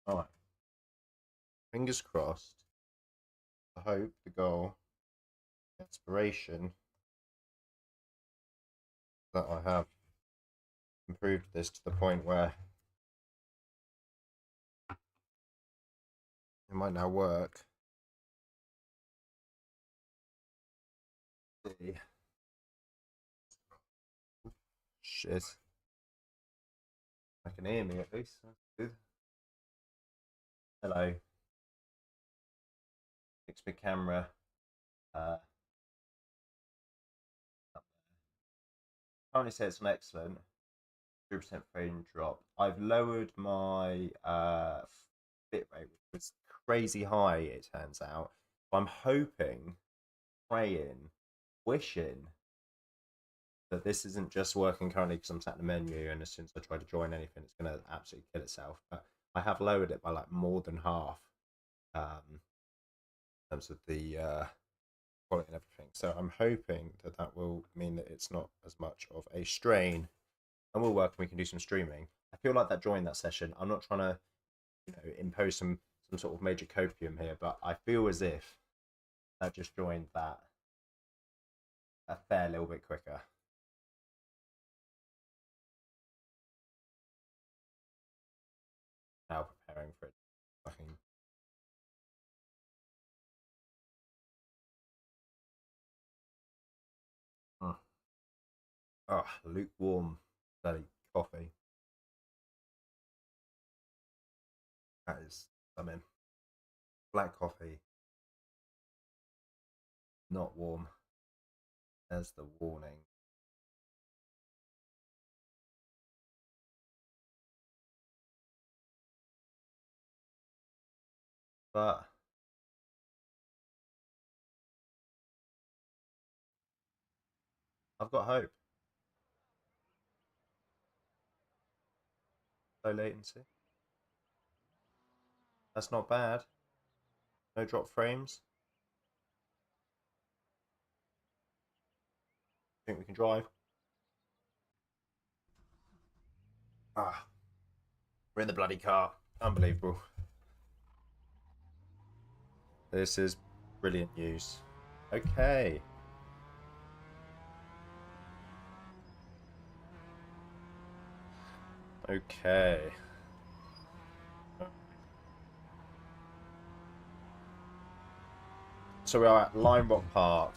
Alright. Fingers crossed. The hope, the goal, the aspiration that I have improved this to the point where it might now work. Shit. I can hear me at least. That's good. Hello. Fix my camera. Currently say it's an excellent 3% frame drop. I've lowered my bit rate, which was crazy high, it turns out. So I'm hoping, praying, wishing that this isn't just working currently because I'm sat in the menu and as soon as I try to join anything, it's going to absolutely kill itself. But I have lowered it by like more than half in terms of the quality and everything. So I'm hoping that that will mean that it's not as much of a strain and will work and we can do some streaming. I feel like that during that session. I'm not trying to, impose some sort of major copium here, but I feel as if that just joined that a fair little bit quicker. Now preparing for it. Fucking lukewarm bloody coffee. That is something. Black coffee, not warm. There's the warning. But I've got hope. Low latency. That's not bad. No drop frames. Think we can drive. We're in the bloody car. Unbelievable. This is brilliant news. Okay. Okay. So we are at Lime Rock Park.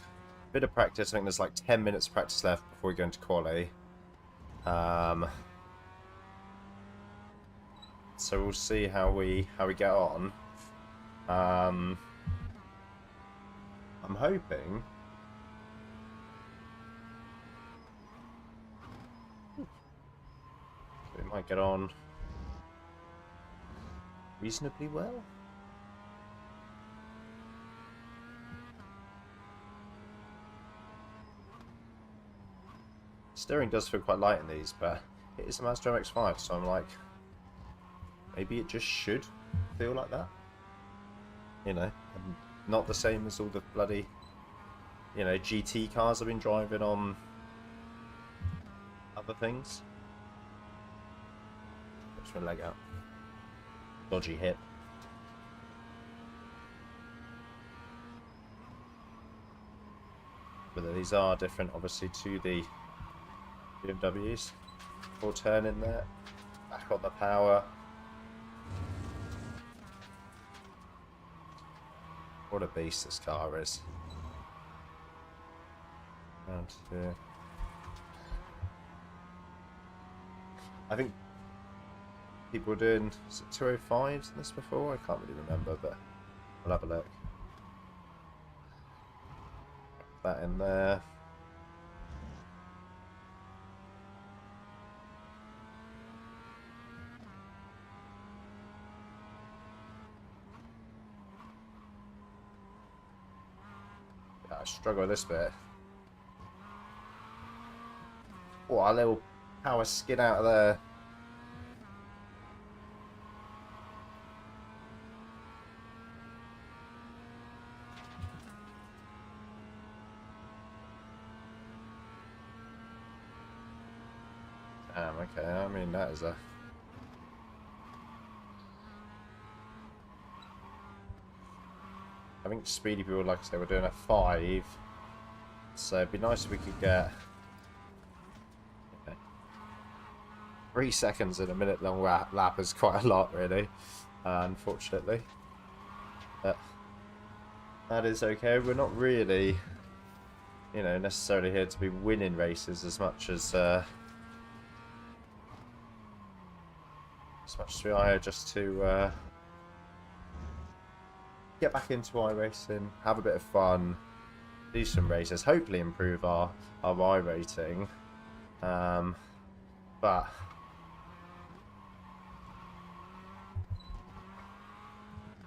Bit of practice. I think there's like 10 minutes of practice left before we go into quali. So we'll see how we get on. I'm hoping we might get on reasonably well. Steering does feel quite light in these, but it is a Mazda MX-5, so I'm like, maybe it just should feel like that. And not the same as all the bloody, GT cars I've been driving on other things. Push my leg out. Dodgy hip. But these are different, obviously, to the BMWs. Full turn in there. Back on the power. What a beast this car is. And I think people were doing 205s in this before. I can't really remember, but we'll have a look. That in there. Yeah, I struggle with this bit. Oh, a little power skid out of there. Damn, okay, I mean, that is a... I think speedy people, like I say, we're doing a 5. So it'd be nice if we could get 3 seconds in a minute long lap is quite a lot, really, unfortunately. But that is okay. We're not really, you know, necessarily here to be winning races as much as we are here just to get back into iRacing, have a bit of fun, do some races, hopefully improve our iRating. But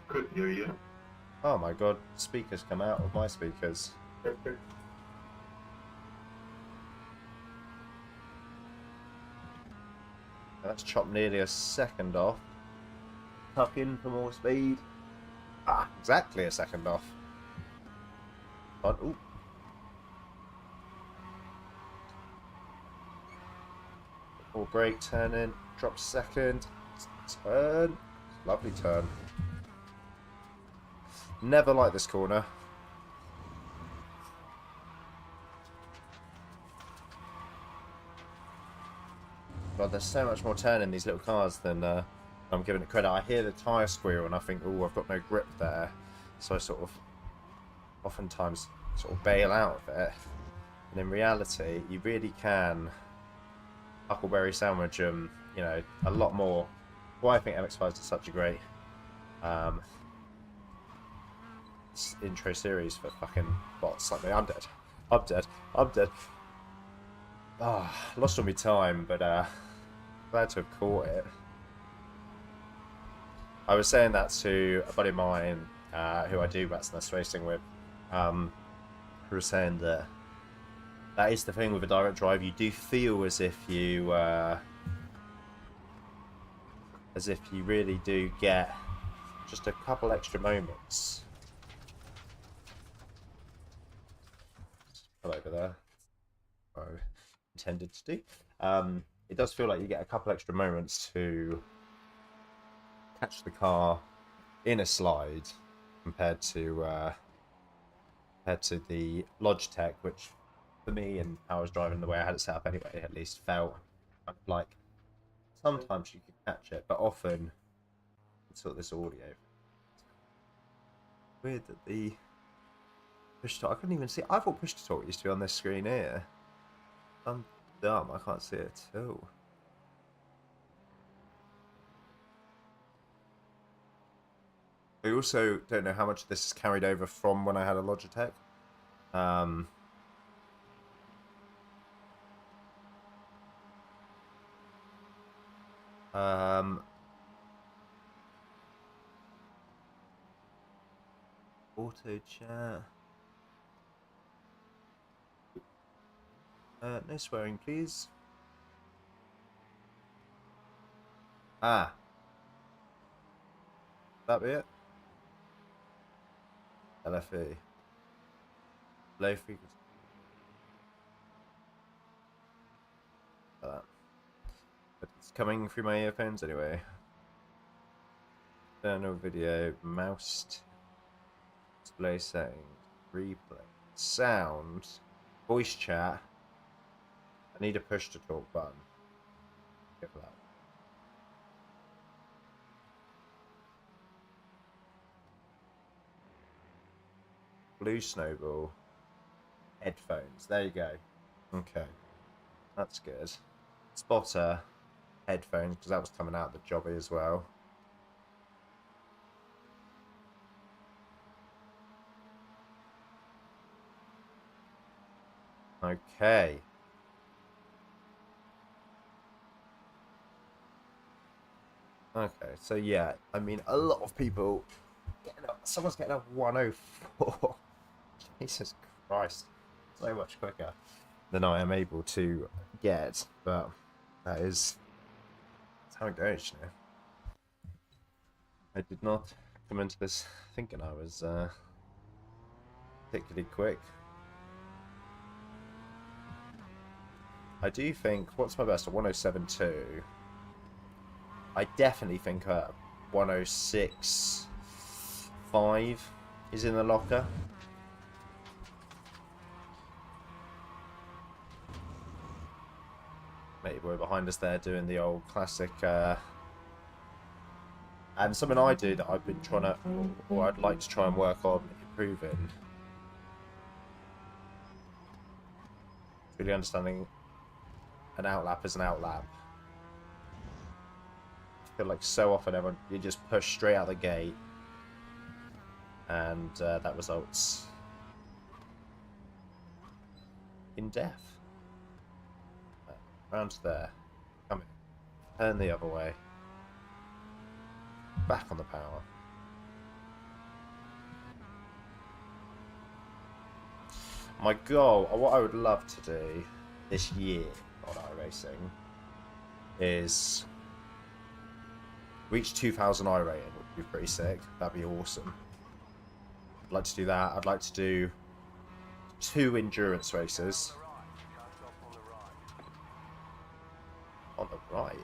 Couldn't hear you. oh my god, speakers come out of my speakers. That's chopped nearly a second off. Tuck in for more speed. Ah, exactly a second off. But, ooh. Full brake, turn in, drop second, turn. Lovely turn. Never like this corner. God, there's so much more turn in these little cars than I'm giving it credit. I hear the tyre squeal and I think, oh, I've got no grip there. So I sort of, oftentimes, sort of bail out of it. And in reality, you really can Huckleberry sandwich you know, a lot more. Why I think MX-5 is such a great intro series for fucking bots like me. I'm dead. I'm dead. I'm dead. Ah, oh, lost all my time, but glad to have caught it. I was saying that to a buddy of mine who I do Rats Nest Racing with, who was saying that is the thing with a direct drive. You do feel as if you really do get just a couple extra moments. Pull over there. I intended to do. It does feel like you get a couple extra moments to catch the car in a slide compared to the Logitech, which for me and how I was driving the way I had it set up anyway, at least felt like sometimes you could catch it, but often it's sort of this audio. Weird that the push to talk, I couldn't even see. I thought push to talk used to be on this screen here. I'm dumb, I can't see it at all. I also don't know how much this is carried over from when I had a Logitech. Auto chat. No swearing, please. Ah. That be it? LFE. Low frequency. But it's coming through my earphones anyway. External video, mouse, display settings, replay, sound, voice chat. I need a push to talk button. Get that. Blue Snowball. Headphones. There you go. Okay. That's good. Spotter. Headphones, because that was coming out of the jobby as well. Okay. Okay, so yeah, I mean, a lot of people someone's getting a 104. Jesus Christ. So much quicker than I am able to get, but that's how it goes, you know. I did not come into this thinking I was particularly quick. I do think, what's my best? A 107.2. I definitely think a 106.5 He's in the locker. Matey boy behind us there doing the old classic. And something I do that I've been trying to, or I'd like to try and work on improving. Really understanding an outlap as an outlap. I feel like so often everyone, you just push straight out the gate, and that results in death. Round to there. Come in. Turn the other way. Back on the power. My goal, or what I would love to do this year on iRacing, is reach 2,000 iRating, would be pretty sick. That'd be awesome. I'd like to do that. I'd like to do 2 endurance races. On the right.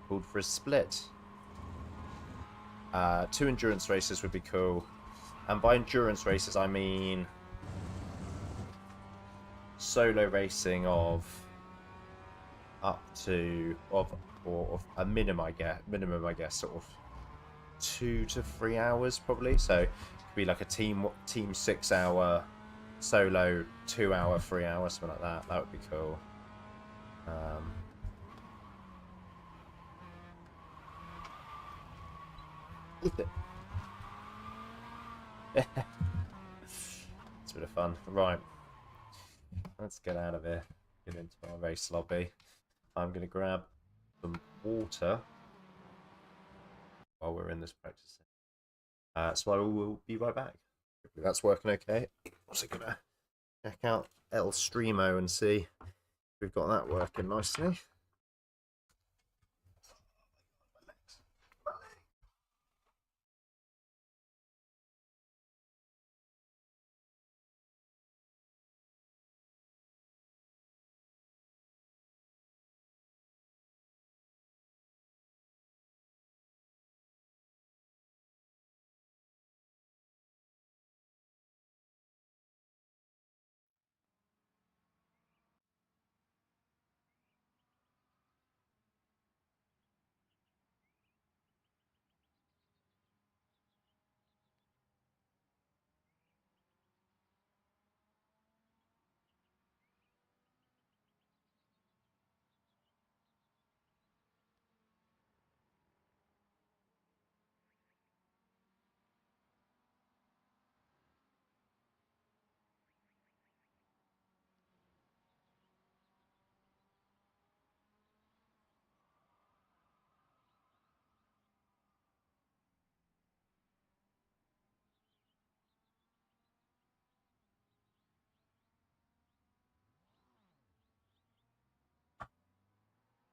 Called for a split. 2 endurance races would be cool. And by endurance races, I mean solo racing of up to or a minimum, I guess, sort of 2 to 3 hours probably. So it could be like a team 6 hour, solo 2 hour, 3 hour, something like that. That would be cool. It's a bit of fun. Right, let's get out of here. Get into our race lobby. I'm going to grab some water while we're in this practice. So I will be right back. Hopefully that's working okay. Also going to check out El Streamo and see if we've got that working nicely.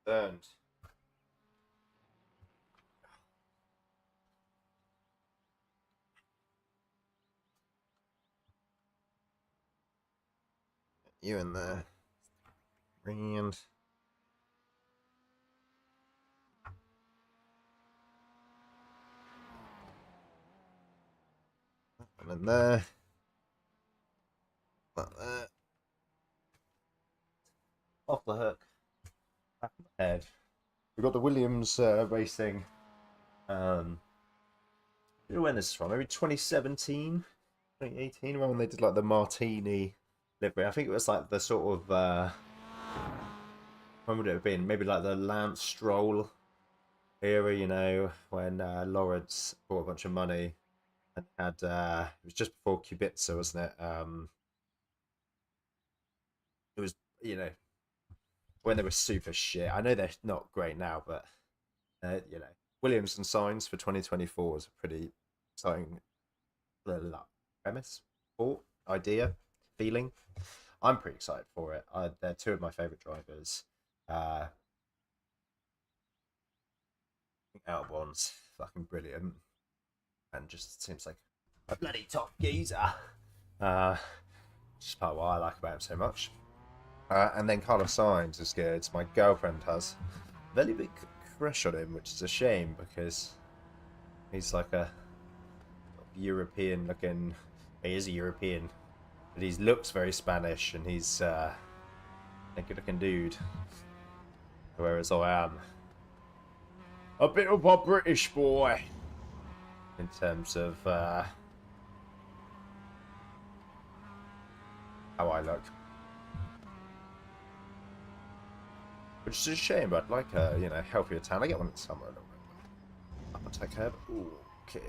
Burned. You in there. And in there. Like that. Off the hook. Back on the head. We've got the Williams Racing. You know when this is from? Maybe 2017, 2018, when they did like the Martini livery. I think it was like the sort of when would it have been? Maybe like the Lance Stroll era, you know, when Lawrence bought a bunch of money and had it was just before Kubica, wasn't it? It was, you know, when they were super shit. I know they're not great now, but you know, Williams and signs for 2024 is a pretty exciting premise, thought, idea, feeling. I'm pretty excited for it. They're 2 of my favorite drivers. Albon's fucking brilliant, and just seems like a bloody top geezer. Just part of what I like about him so much. And then Carlos Sainz is good. My girlfriend has a very big fresh on him, which is a shame because he's like a European looking. He is a European, but he looks very Spanish, and he's a good looking dude. Whereas I am a bit of a British boy in terms of how I look. Which is a shame. I'd like a healthier tan. I get one in the summer a little bit. I'm gonna take her. Okay.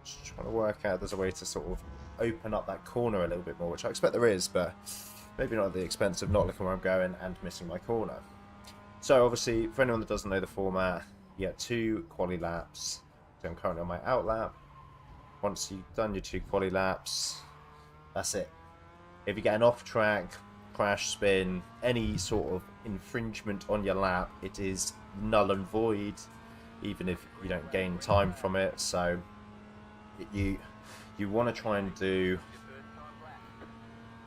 Just trying to work out there's a way to sort of open up that corner a little bit more, which I expect there is, but maybe not at the expense of not looking where I'm going and missing my corner. So obviously, for anyone that doesn't know the format, you get 2 quali laps. So I'm currently on my out lap. Once you've done your 2 quali laps, that's it. If you get an off track, crash, spin, any sort of infringement on your lap, it is null and void, even if you don't gain time from it. So you want to try and do,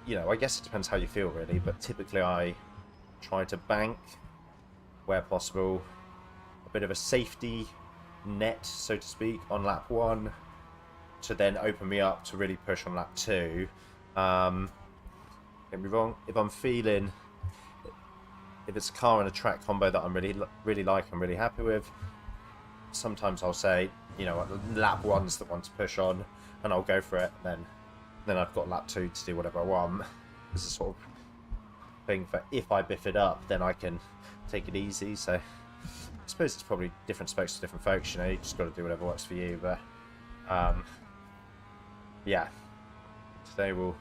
I guess it depends how you feel really, but typically I try to bank where possible, a bit of a safety net, so to speak, on lap 1 to then open me up to really push on lap 2. Get me wrong, if I'm feeling, if it's a car and a track combo that I'm really like and really happy with, sometimes I'll say, lap 1's the one to push on, and I'll go for it. Then I've got lap 2 to do whatever I want. It's a sort of thing for if I biff it up, then I can take it easy. So I suppose it's probably different specs to different folks. You just got to do whatever works for you. But yeah, today we'll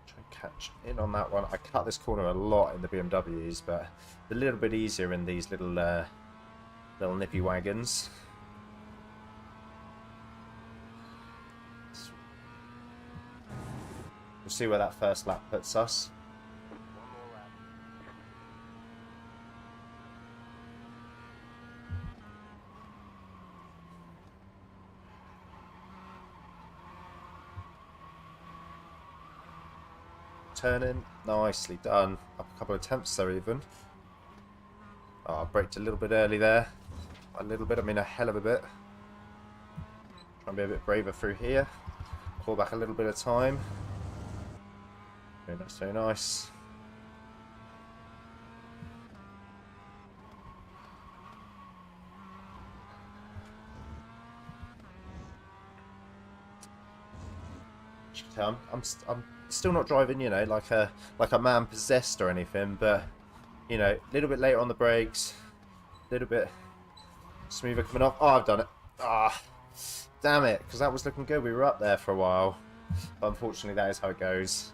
try and catch in on that one. I cut this corner a lot in the BMWs, but a little bit easier in these little nippy wagons. We'll see where that first lap puts us. Turning, nicely done. Up a couple of attempts there even. Oh, I braked a little bit early there. A little bit, I mean a hell of a bit. Try and be a bit braver through here. Pull back a little bit of time. Very nice, very nice. You can tell I'm still not driving, like a man possessed or anything, but a little bit later on the brakes, a little bit smoother coming off. Oh, I've done it. Ah, damn it, because that was looking good. We were up there for a while, but unfortunately that is how it goes.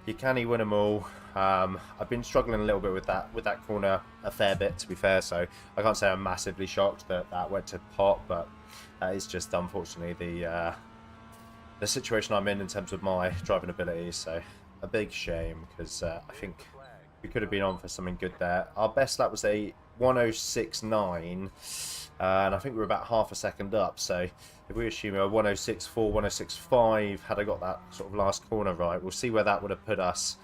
You can't win them all. I've been struggling a little bit with that corner a fair bit, to be fair, so I can't say I'm massively shocked that went to pot, but that is just unfortunately the situation I'm in terms of my driving ability. So a big shame, because I think we could have been on for something good there. Our best lap was a 106.9, and I think we were about half a second up. So if we assume a 106.4, 106.5, had I got that sort of last corner right, we'll see where that would have put us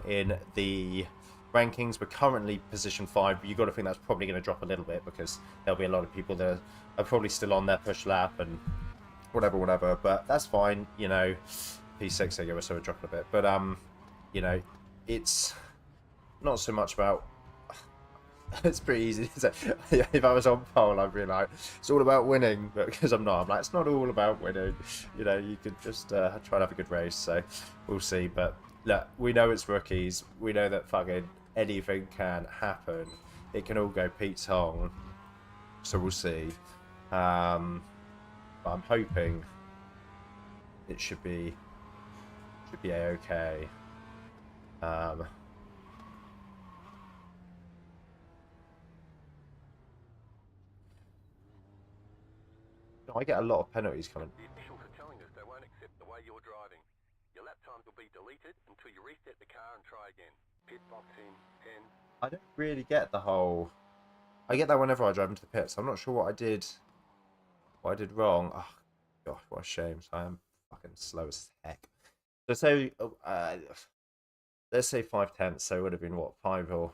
in the rankings. We're currently position 5, but you've got to think that's probably going to drop a little bit, because there'll be a lot of people that are probably still on their push lap and whatever, but that's fine. P6 I give us a drop a bit, but it's not so much about it's pretty easy to say. If I was on pole, I'd be like, it's all about winning, but because I'm not, I'm like, it's not all about winning. You could just try and have a good race. So we'll see. But look, we know it's rookies. We know that fucking anything can happen. It can all go Pete's Hong. So we'll see. But I'm hoping it should be a-okay. I get a lot of penalties coming. The officials are telling us they won't accept the way you're driving. Your lap times will be deleted until you reset the car and try again. Pit box in 10. I don't really get the whole. I get that whenever I drive into the pits. I'm not sure what I did wrong. Oh, gosh, what a shame. So I am fucking slow as heck. So let's say 5/10, so it would have been what, 5 or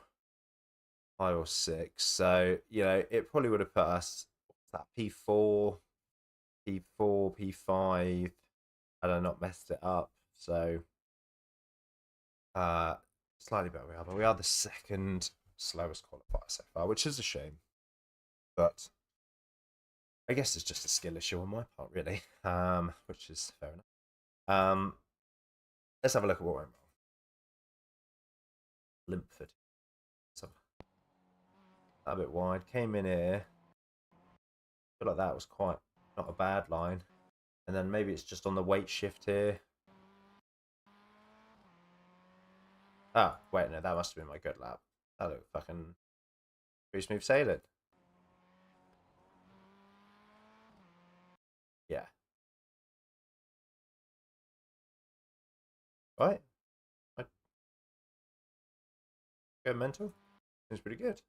6. So, you know, it probably would have put us, what's that, P4, P5, had I not messed it up. So, slightly better we are, but we are the second slowest qualifier so far, which is a shame. But I guess it's just a skill issue on my part, really, which is fair enough. Let's have a look at what went wrong. Limpford. So, a bit wide. Came in here. I feel like that was quite not a bad line. And then maybe it's just on the weight shift here. Ah, wait, no, that must have been my good lap. That looked fucking pretty smooth sailing. Yeah. Right. I go mental. Seems pretty good.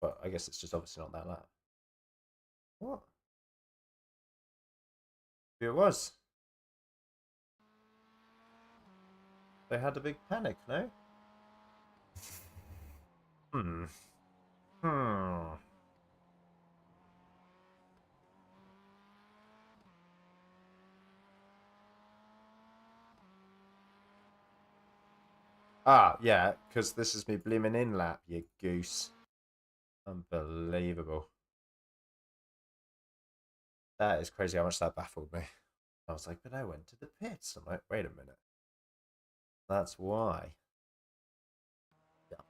But I guess it's just obviously not that lap. What? Maybe it was. They had a big panic, no? Hmm. Hmm. Ah, yeah, because this is me blooming in lap, you goose. Unbelievable. That is crazy how much that baffled me. I was like, but I went to the pits. I'm like, wait a minute. That's why. Yeah.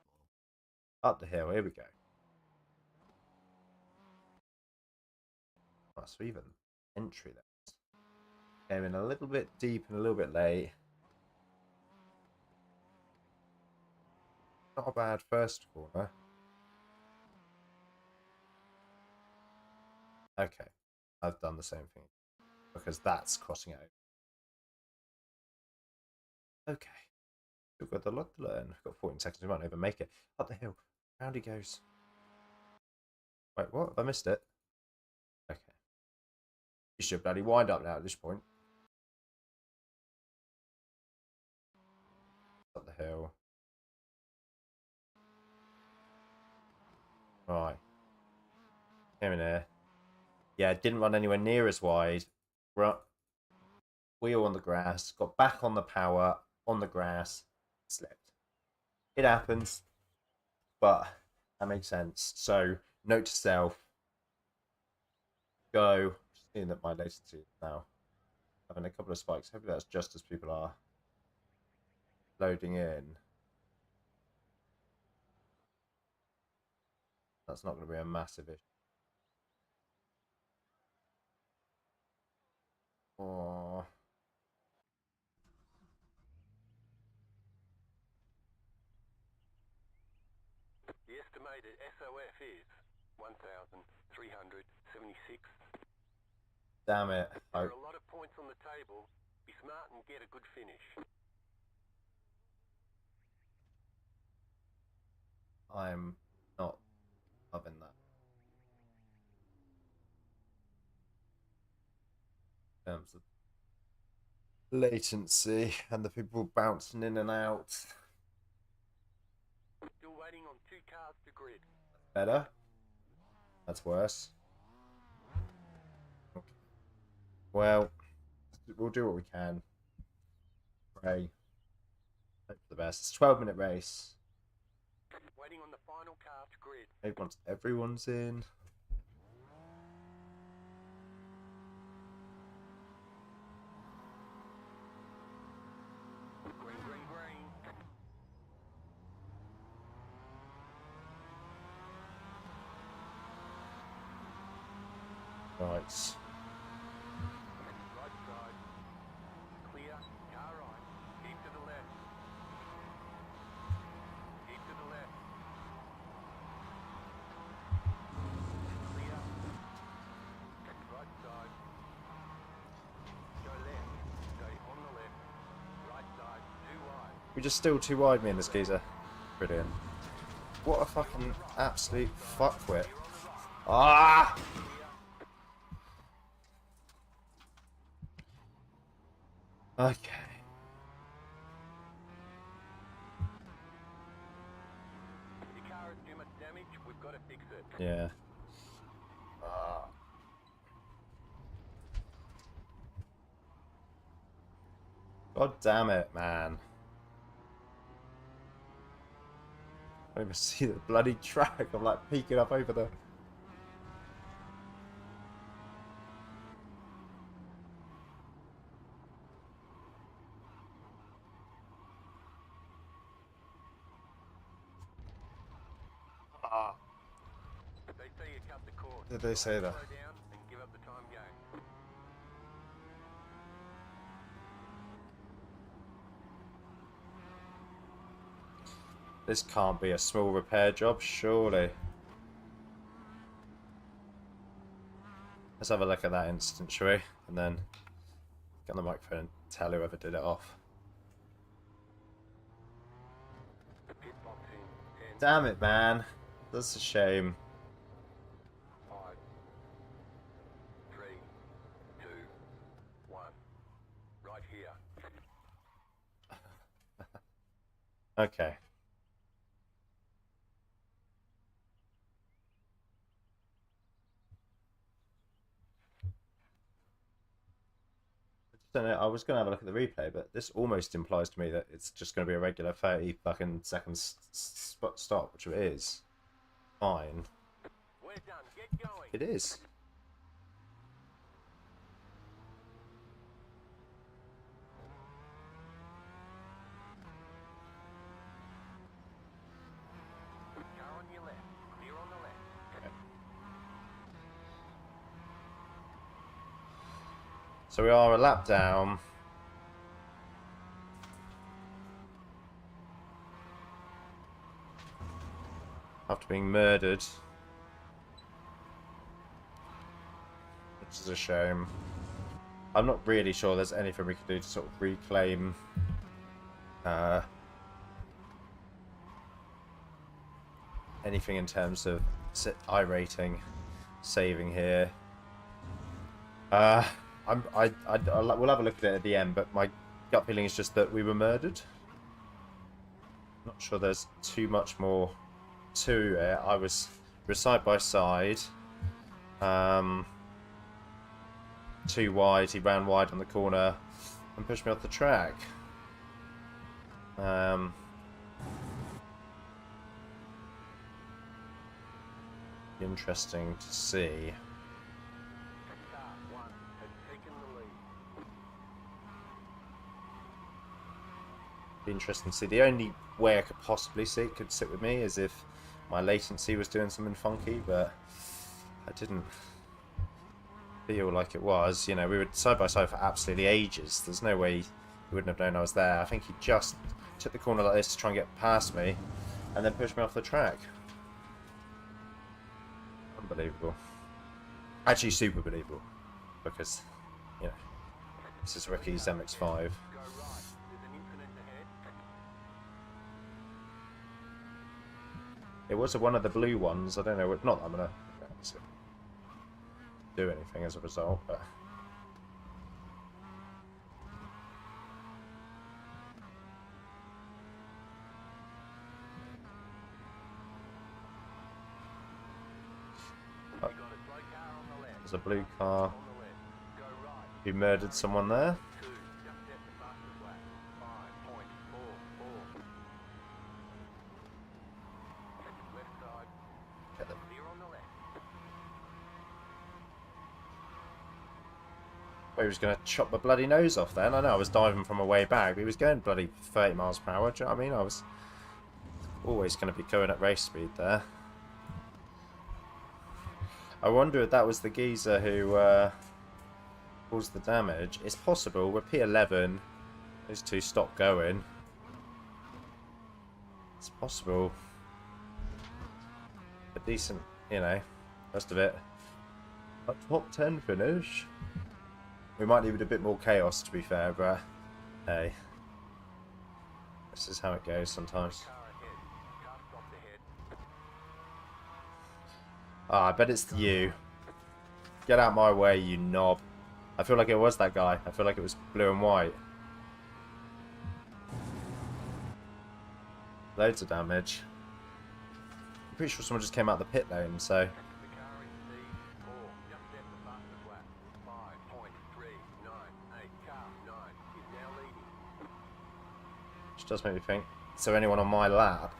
Up the hill, here we go. Oh, so even entry there. Came in a little bit deep and a little bit late. Not a bad first corner. Okay, I've done the same thing because that's crossing out. Okay, we've got a lot to learn. We've got 14 seconds. We might not even make it. Up the hill, round he goes. Wait, what? Have I missed it? Okay, you should bloody wind up now at this point. Up the hill. Right. Came in here. Yeah, didn't run anywhere near as wide. Wheel on the grass. Got back on the power. On the grass. Slipped. It happens. But that makes sense. So, note to self. Go. Just seeing that my latency is now having a couple of spikes. Hopefully that's just as people are loading in. That's not going to be a massive issue. Oh. The estimated SOF is 1,376. Damn it. There are a lot of points on the table. Be smart and get a good finish. I'm not loving that. In terms of latency and the people bouncing in and out. Still waiting on 2 cars to grid. Better. That's worse. Okay. Well, we'll do what we can. Pray. Hope for the best. It's a 12-minute race. Waiting on the final car to grid. Maybe once everyone's in. Green, green, green. Right. Right side. Clear. Car right. Keep to the left. Keep to the left. Clear. Right side. Go left. Stay on the left. Right side. Too wide. We're just still too wide, me and this geezer. Brilliant. What a fucking absolute fuckwit. Ah! Okay. damage, we've got to fix it. Yeah. God damn it, man. I don't even see the bloody track. I'm like peeking up over the... They say you cut the course. Did they say that? Slow down and give up the time game. This can't be a small repair job, surely. Let's have a look at that instant, shall we? And then get on the microphone and tell whoever did it off. Pit box in 10, Damn it, man. That's a shame. 5, 3, 2, 1. Right here. Okay. Don't know, I was going to have a look at the replay, but this almost implies to me that it's just going to be a regular 30 fucking seconds stop, which it is. Fine. We're done. Get going. It is. Car on your left. Clear on the left. Okay. So we are a lap down. After being murdered. Which is a shame. I'm not really sure there's anything we can do to sort of reclaim anything in terms of Iracing saving here. We'll have a look at it at the end, but my gut feeling is just that we were murdered. Not sure there's too much more to it. We were side by side. Too wide. He ran wide on the corner and pushed me off the track. Interesting to see. Car 1 has taken the lead. Be interesting to see. The only way I could possibly see it could sit with me is if my latency was doing something funky, but I didn't feel like it was. You know, we were side by side for absolutely ages. There's no way he wouldn't have known I was there. I think he just took the corner like this to try and get past me and then pushed me off the track. Unbelievable. Actually, super believable. Because, you know, this is Ricky's MX-5. Go right. There's an incident ahead. It was one of the blue ones. I don't know. Not that I'm going to do anything as a result, but... You got a slow car on the left. There's a blue car. On the left. Go right. Who murdered someone there? 2. Just set the fastest lap. 5.44. Left side. Clear on the left. He was going to chop my bloody nose off then. I know I was diving from a way back, but he was going bloody 30 miles per hour. Do you know what I mean? I was always going to be going at race speed there. I wonder if that was the geezer who caused the damage. It's possible. We're P11. Those two stopped going. It's possible. A decent, you know, rest of it. A top 10 finish. We might need a bit more chaos, to be fair, but hey, this is how it goes sometimes. Car ahead. Car stopped ahead. Ah, I bet it's you. Get out my way, you knob. I feel like it was that guy. I feel like it was blue and white. Loads of damage. pretty sure someone just came out of the pit lane, so... The car in P4, just set the fastest lap. 5.398. Car 9 is now leading. Which does make me think, so anyone on my lap,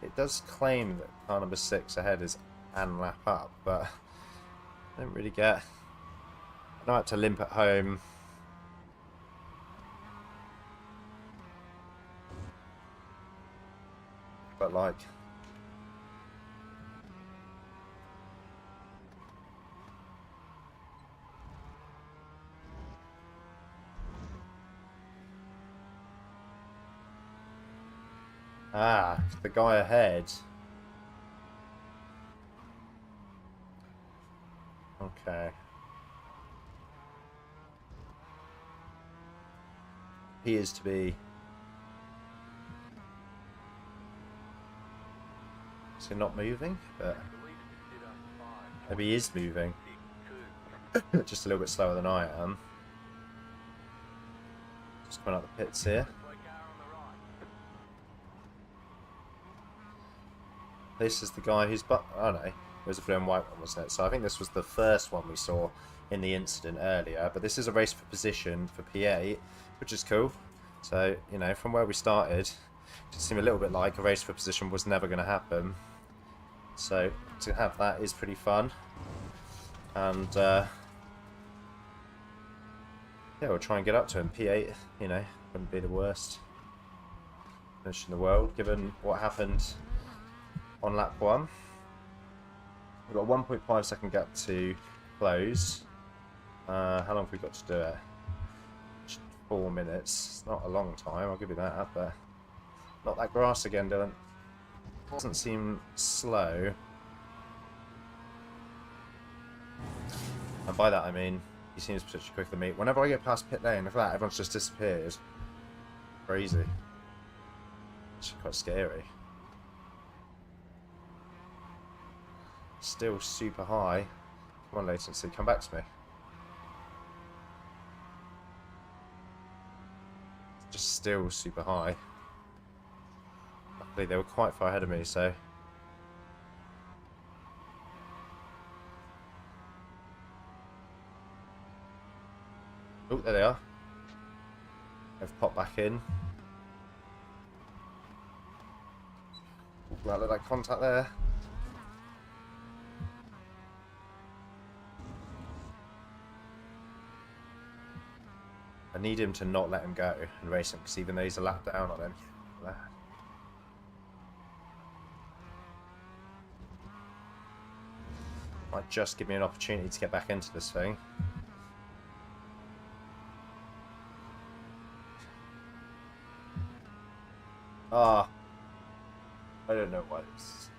it does claim that car number 6 ahead is an lap up, but I don't really get... I know I had to limp at home. But like... Ah, the guy ahead. Okay. Appears to be... Is he not moving? But maybe he is moving. Just a little bit slower than I am. Just coming out the pits here. This is the guy who's... oh no, it was a blue and white one, wasn't it? So I think this was the first one we saw in the incident earlier. But this is a race for position for P8, which is cool. So, you know, from where we started, it seemed a little bit like a race for position was never going to happen. So to have that is pretty fun. And, yeah, we'll try and get up to him. P8, you know, wouldn't be the worst finish in the world, given what happened on lap 1. We've got a 1.5 second gap to close. How long have we got to do it? 4 minutes. It's not a long time, I'll give you that, but not that grass again, Dylan. Doesn't seem slow. And by that I mean, he seems particularly quicker than me. Whenever I get past pit lane, look at that, everyone's just disappeared. Crazy. It's quite scary. Still super high. Come on, latency, come back to me. Just still super high. Luckily they were quite far ahead of me, so... Oh, there they are. They've popped back in. Right, look at that contact there. I need him to not let him go and race him, because even though he's a lap down on him, might just give me an opportunity to get back into this thing. Ah, I don't know why this is.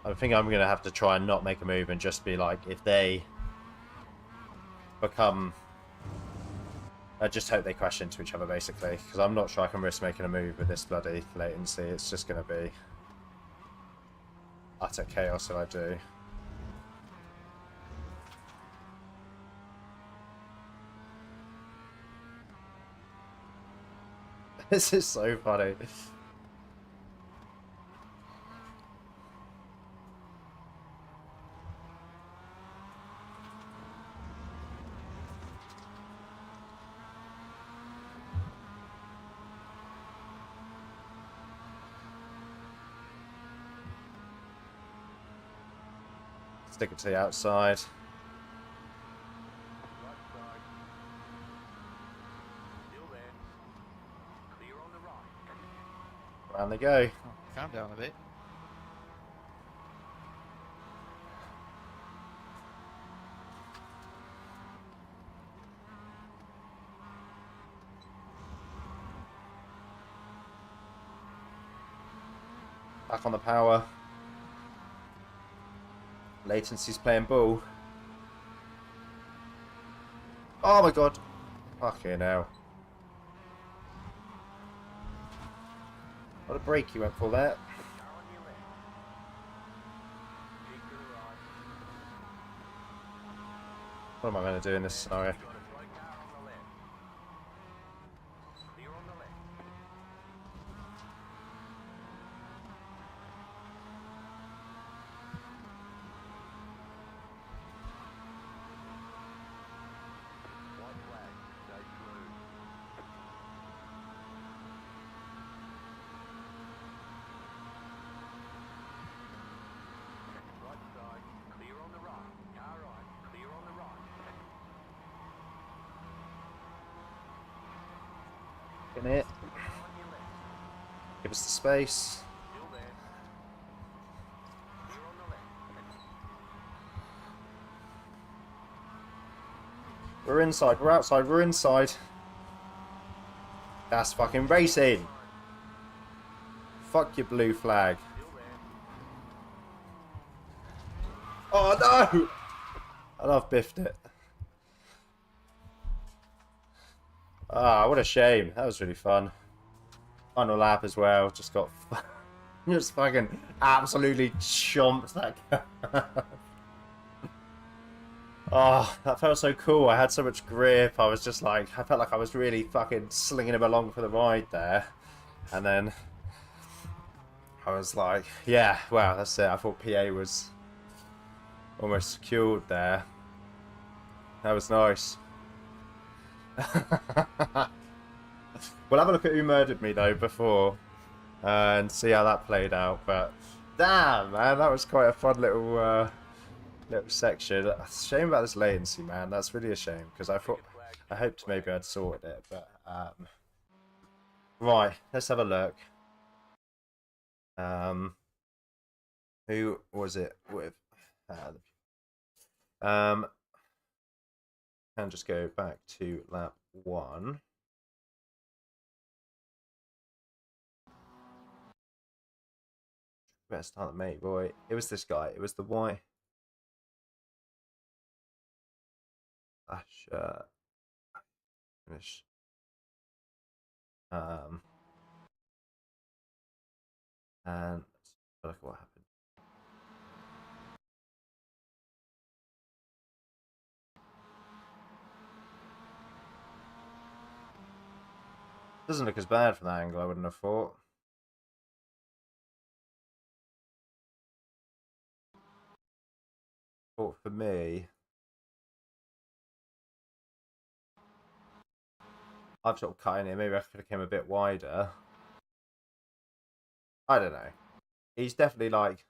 I think I'm going to have to try and not make a move and just be like, if they become... I just hope they crash into each other, basically, because I'm not sure I can risk making a move with this bloody latency. It's just going to be utter chaos if I do. This is so funny. Stick it to the outside. Round they go. Oh, calm down a bit. Back on the power. Latency's playing ball. Oh my god. Fucking hell. What a break you went for there. Car on your left. Keep to the right. What am I going to do in this scenario? You've got a slow car on the left. Clear on the left. White flag. Stay smooth. Right side. Clear on the right. Car right. Clear on the right. In it. Car on your left. Give us the space. Still there. Clear on the left. We're inside. We're outside. We're inside. That's fucking racing. Fuck your blue flag. Still there. Oh no! I've biffed it. Ah, what a shame. That was really fun. Final lap as well. Just got just fucking absolutely chomped that guy. Oh, that felt so cool. I had so much grip. I was just like, I felt like I was really fucking slinging him along for the ride there. And then I was like, yeah, wow, that's it. I thought PA was almost secured there. That was nice. We'll have a look at who murdered me though before and see how that played out. But damn, man, that was quite a fun little section. Shame about this latency, man. That's really a shame because I hoped maybe I'd sorted it. But right, let's have a look. Who was it with? And just go back to lap 1. Better start the mate, boy. It was this guy. It was the white. Finish. And let's look at what happened. Doesn't look as bad from that angle, I wouldn't have thought. But for me, I've sort of cut in here. Maybe I could have came a bit wider. I don't know. He's definitely like,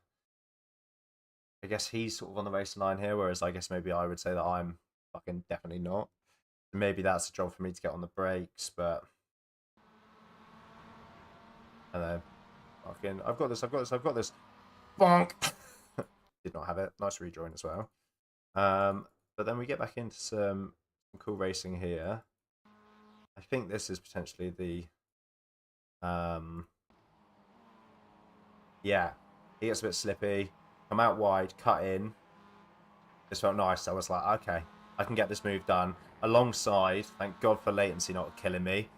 I guess he's sort of on the racing line here, whereas I guess maybe I would say that I'm fucking definitely not. Maybe that's a job for me to get on the brakes, but I don't know. Fucking, I've got this. Bonk! Did not have it. Nice rejoin as well. But then we get back into some cool racing here. I think this is potentially the yeah, he gets a bit slippy. I'm out wide, cut in. This felt nice. I was like, okay, I can get this move done. Alongside, thank God for latency not killing me.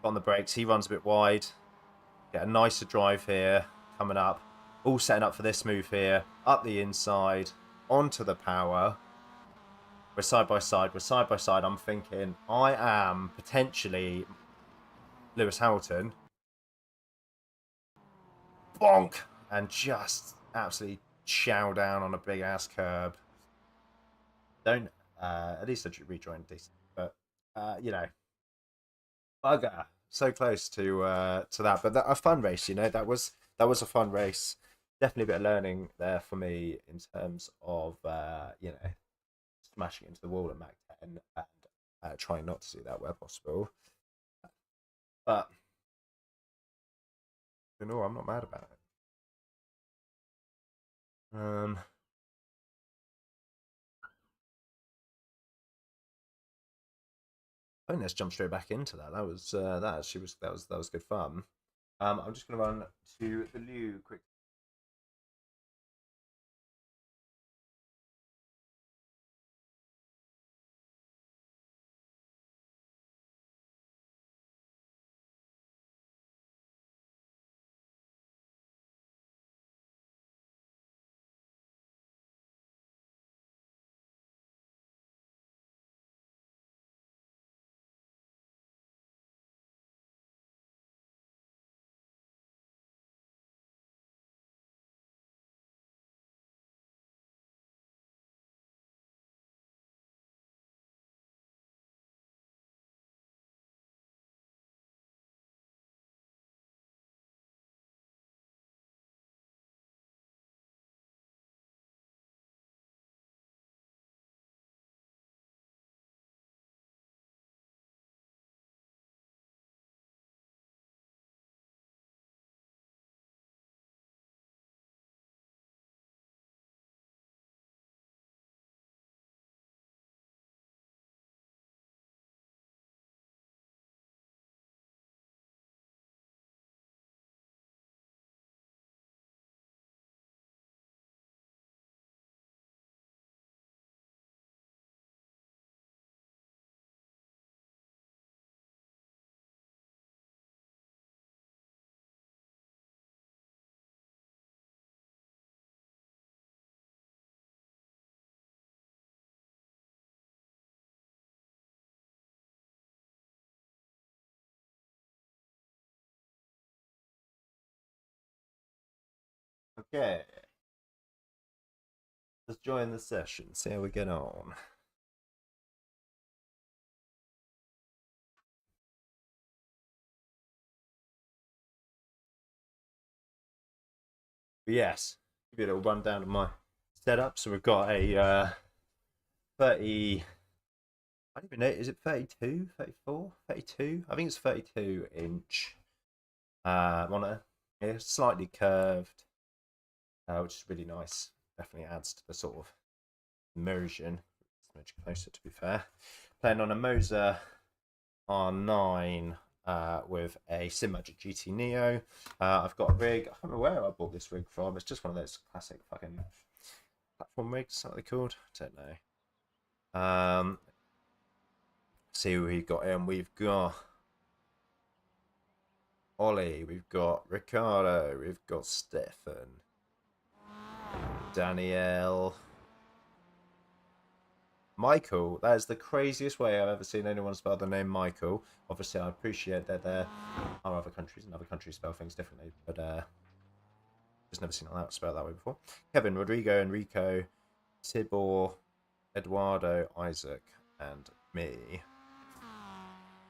On the brakes, he runs a bit wide. Get a nicer drive here, coming up. All setting up for this move here. Up the inside, onto the power. We're side by side. I'm thinking, I am potentially Lewis Hamilton. Bonk! And just absolutely chow down on a big ass curb. Don't, at least I rejoined decent. But, you know, bugger. So close to that. But a fun race, you know, that was a fun race. Definitely a bit of learning there for me in terms of, you know, smashing into the wall at Mach 10 and trying not to do that where possible. But, you know, I'm not mad about it. I think let's jump straight back into that. That was that was good fun. I'm just going to run to the loo quick. Okay. Let's join the session, see how we get on. But yes, give you a little rundown of my setup. So we've got a 30, I don't even know, is it 32, 34, 32? I think it's 32 inch monitor. Yeah, slightly curved, which is really nice. Definitely adds to the sort of immersion. It's much closer, to be fair. Playing on a Moza R9 with a SimMagic GT Neo. I've got a rig. I can't remember where I bought this rig from. It's just one of those classic fucking platform rigs. Is that what they're called? I don't know. See who we got in. We've got Ollie. We've got Ricardo. We've got Stefan. Danielle. Michael. That is the craziest way I've ever seen anyone spell the name Michael. Obviously, I appreciate that there are other countries and other countries spell things differently, but just never seen that spelled that way before. Kevin, Rodrigo, Enrico, Tibor, Eduardo, Isaac, and me.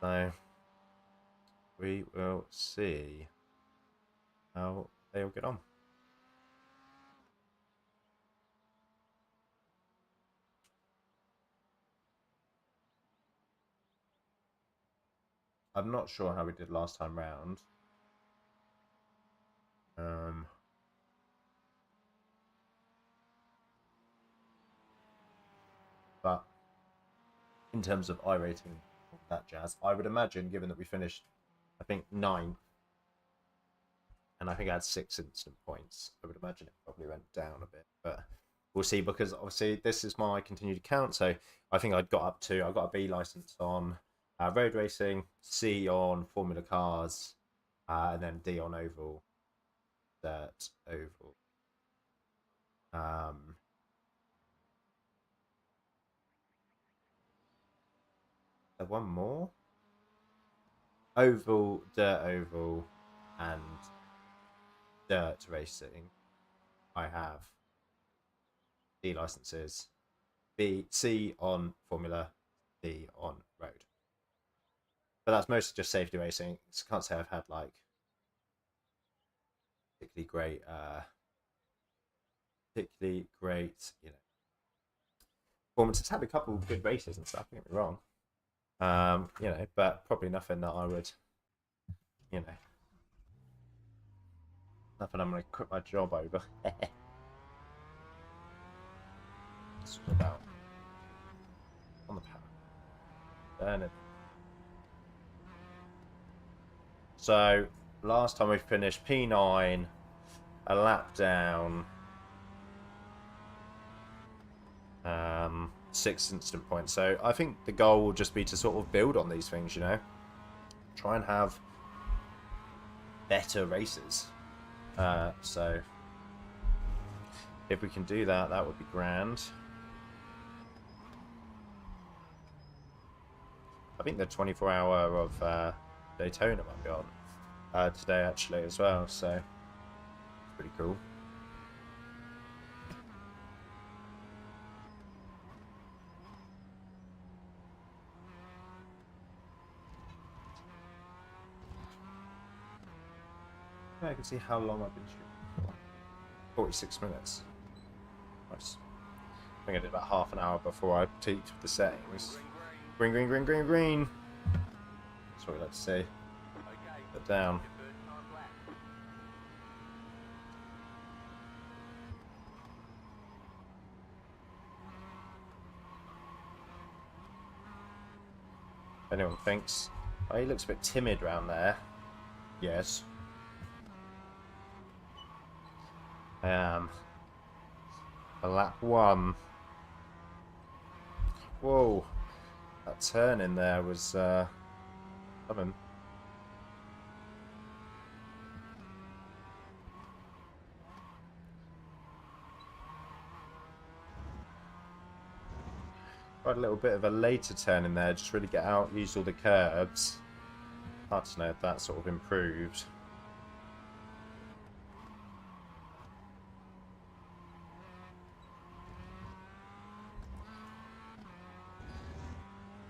So we will see how they all get on. I'm not sure how we did last time round. But in terms of iRating, that jazz, I would imagine, given that we finished, I think 9th, and I think I had 6 instant points, I would imagine it probably went down a bit, but we'll see, because obviously this is my continued account, so I think I've got a B license on road racing, C on Formula Cars, and then D on oval, dirt, oval. One more? Oval, dirt oval, and dirt racing. I have D licenses. C on Formula, D on road. But that's mostly just safety racing. So can't say I've had like particularly great, performances. Had a couple of good races and stuff, don't get me wrong. But probably nothing that I would, nothing I'm going to quit my job over. It's about on the power. Burn it. So last time we finished P9, a lap down, 6 instant points. So I think the goal will just be to sort of build on these things, try and have better races. So if we can do that, that would be grand. I think the 24-hour of Daytona might be on today actually as well, so it's pretty cool. I can see how long I've been shooting for. 46 minutes. Nice. I think I did about half an hour before I tweaked the settings. Green, green, green, green, green. That's what we like to see. Put down. If anyone thinks, oh, he looks a bit timid around there. Yes. I am. For lap 1. Whoa. That turn in there was coming. Quite a little bit of a later turn in there, just really get out, use all the curbs. Hard to know if that sort of improved.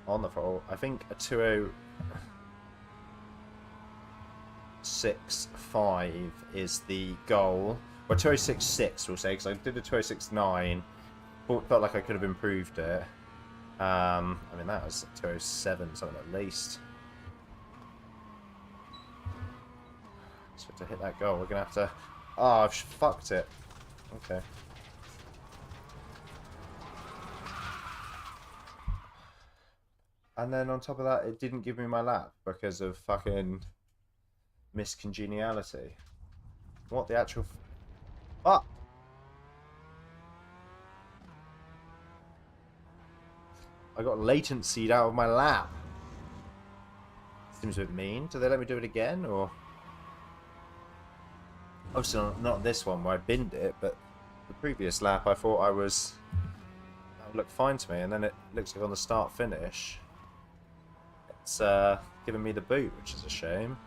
on the throttle. I think a 206.5 is the goal. Or 206.6, we'll say, because I did a 206.9. Felt like I could have improved it. I mean, that was 207, something at least. So to hit that goal, we're going to have to... Oh, I've fucked it. Okay. And then on top of that, it didn't give me my lap because of fucking miscongeniality. What the actual... Ah! I got latency'd out of my lap. Seems a bit mean. Do they let me do it again, or... Obviously not this one where I binned it, but the previous lap I thought I was... That looked fine to me, and then it looks like on the start-finish it's giving me the boot, which is a shame.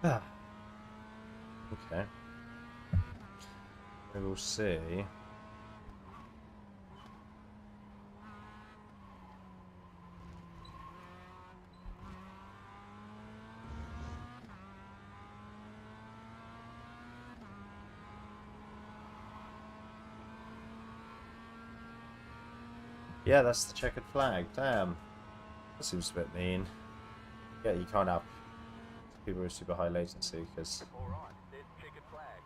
Okay. We will see. Yeah, that's the checkered flag. Damn. That seems a bit mean. Yeah, you can't have people with super high latency because... Alright, there's the checkered flag.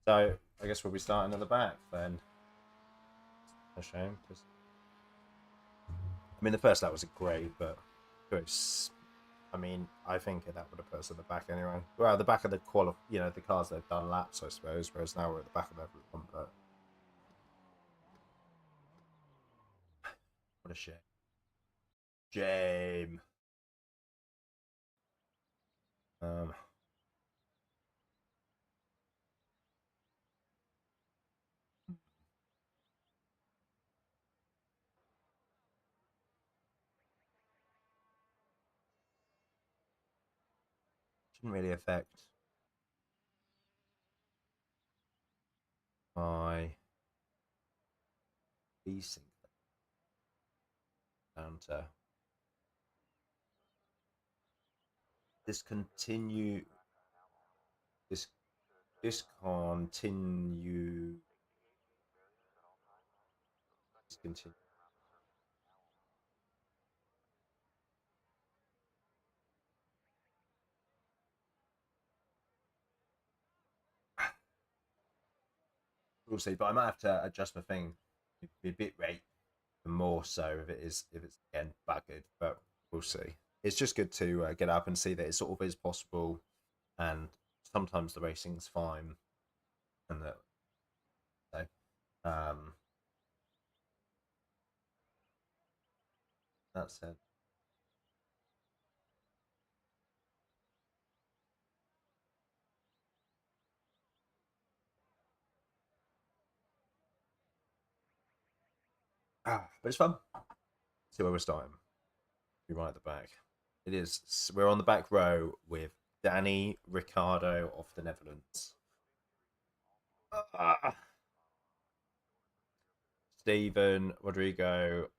So, I guess we'll be starting at the back then. It's a shame, because... I mean, the first lap wasn't great, but... I mean, I think that would have put us at the back anyway. Well, the back of the the cars that have done laps, I suppose, whereas now we're at the back of everyone, but... What a shame. Shame. Shouldn't really affect my desync down to discontinue discontinue discontinue. We'll see, but I might have to adjust my thing, the bit rate, more so if it's again buggered. But we'll see. It's just good to get up and see that it sort of is possible, and sometimes the racing's fine, and that so that's it. But it's fun. See where we're starting. Be right at the back. It is. We're on the back row with Danny Ricciardo of the Netherlands. Stephen, Rodrigo,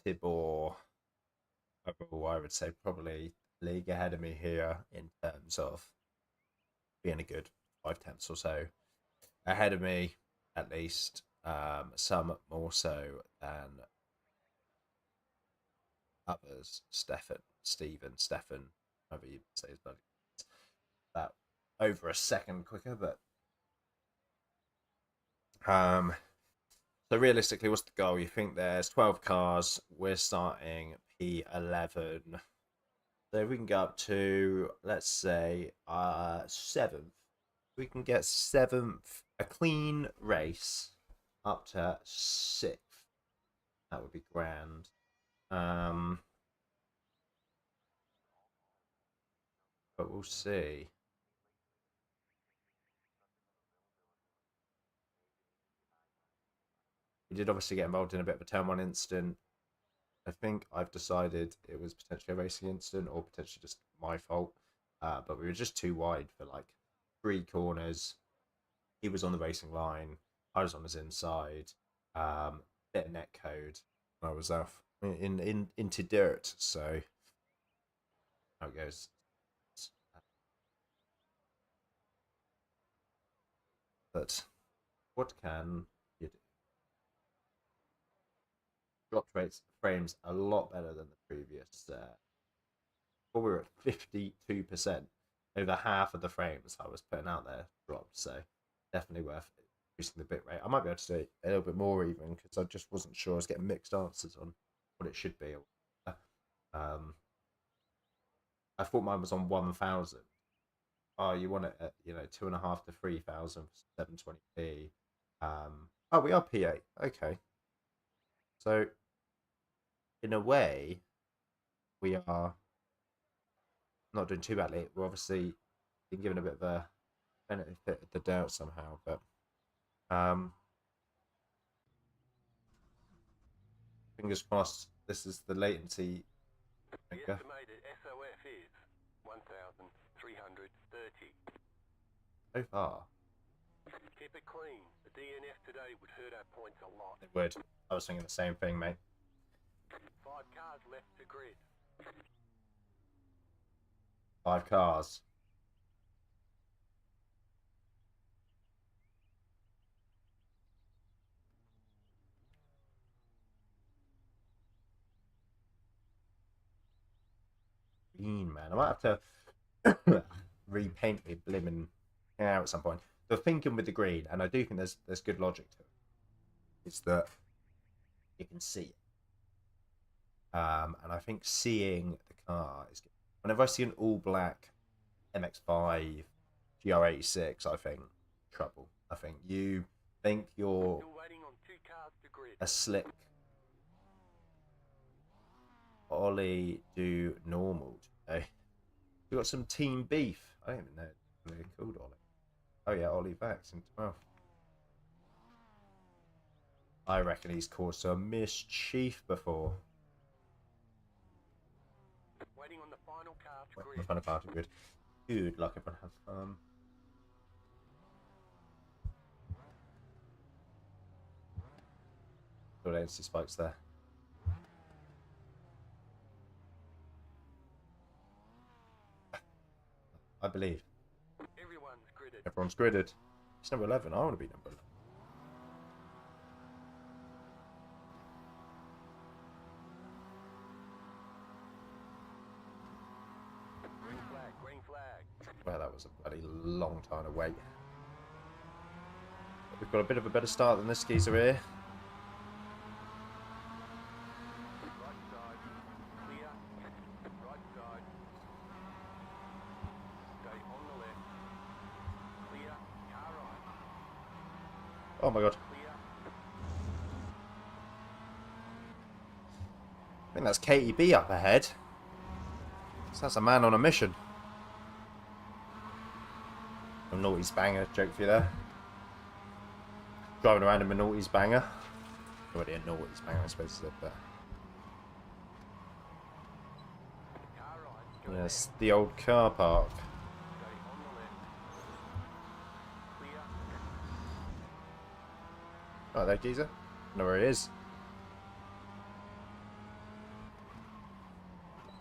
Tibor. Overall, I would say probably league ahead of me here in terms of being a good 5/10 or so ahead of me, at least. Some more so than others. Stephen, however you say his bloody, about over a second quicker, but so realistically, what's the goal? You think there's 12 cars, we're starting P11. So if we can go up to, let's say, 7th, we can get 7th, a clean race up to 6th. That would be grand. But we'll see. We did obviously get involved in a bit of a turn one incident. I think I've decided it was potentially a racing incident or potentially just my fault. But we were just too wide for like 3 corners. He was on the racing line. I was on his inside. bit of net code when I was off into dirt. So how it goes. But what can you do? Drop rates frames a lot better than the previous. Well, we were at 52%. Over half of the frames I was putting out there dropped. So definitely worth increasing the bit rate. I might be able to do it a little bit more even because I just wasn't sure. I was getting mixed answers on what it should be. I thought mine was on 1,000. Oh, you want it at 2.5 to 3,000 for 720p. Oh, we are P8. Okay, so in a way, we are not doing too badly. We're obviously been given a bit of a benefit of the doubt somehow, but fingers crossed. This is the latency. The estimated SOF is 1,330. So far, Keep it clean. The DNF today would hurt our points a lot. it would. I was thinking the same thing, mate. 5 cars left to grid. 5 cars. Green, man. I might have to repaint the blimmin' out at some point. The thinking with the green, and I do think there's good logic to it, is that you can see it. And I think seeing the car is good. Whenever I see an all black MX5 GR86, I think trouble. I think you think you're Still waiting on 2 cars to grid. a slick Ollie do normal today. We got some team beef. I don't even know what they're called Ollie. Oh yeah, Ollie Vax in 12th. I reckon he's caused some mischief before. Waiting on the final car to The grid. final part of good. Good luck, everyone. Have fun. Good latency spikes there. I believe. Everyone's gridded. Everyone's gridded. It's number 11. I want to be number 11. Green flag, green flag. Well, that was a bloody long time to wait. But we've got a bit of a better start than this geezer here. Right side. Clear. Right side. Stay on the left. Clear. Car right. Oh my god. Clear. I think that's KTB up ahead. So that's a man on a mission. A naughty's banger joke for you there. Driving around in a naughty's banger. Already a naughty's banger, I suppose, is it? But Car right. Go yes, the old car park. Stay on the left. Clear. Right there, geezer. I know where he is.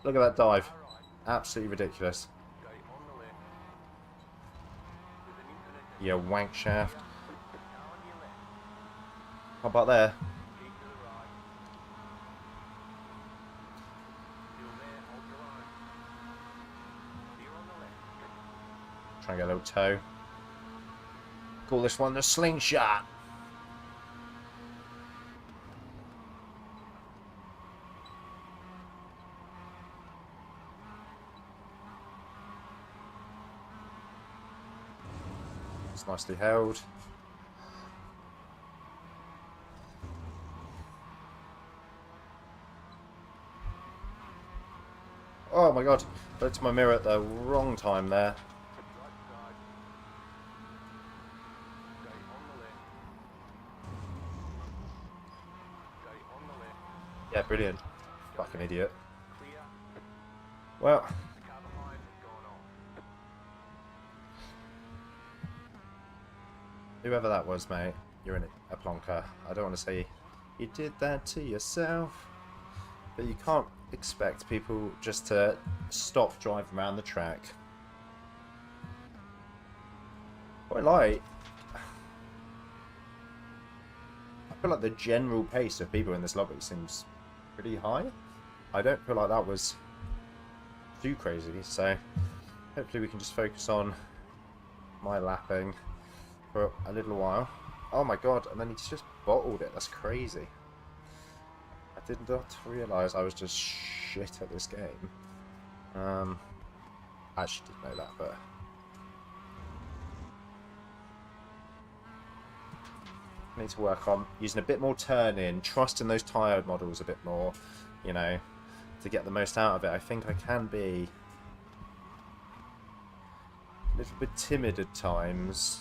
Look at that dive. Car right. Absolutely ridiculous. Stay on the left. There's an infinite. Yeah, wank shaft. Car on your left. How about there? Keep to the right. Still there. Hold your line. Clear on the left. Try and get a little toe. Call this one the slingshot. It's nicely held. Oh my god, looked to my mirror at the wrong time there. Right side. Stay on the left. Stay on the left. Yeah, brilliant. Fucking idiot. Clear. Well, The car behind has gone on. whoever that was, mate, you're in it. a plonker. I don't want to say you did that to yourself, but you can't expect people just to stop driving around the track. What I like, I feel like the general pace of people in this lobby seems pretty high. I don't feel like that was too crazy, so hopefully we can just focus on my lapping for a little while. Oh my god, and then he's just bottled it. That's crazy. I did not realise I was just shit at this game. I actually didn't know that, but... I need to work on using a bit more turn-in, trusting those tired models a bit more, you know, to get the most out of it. I think I can be a little bit timid at times.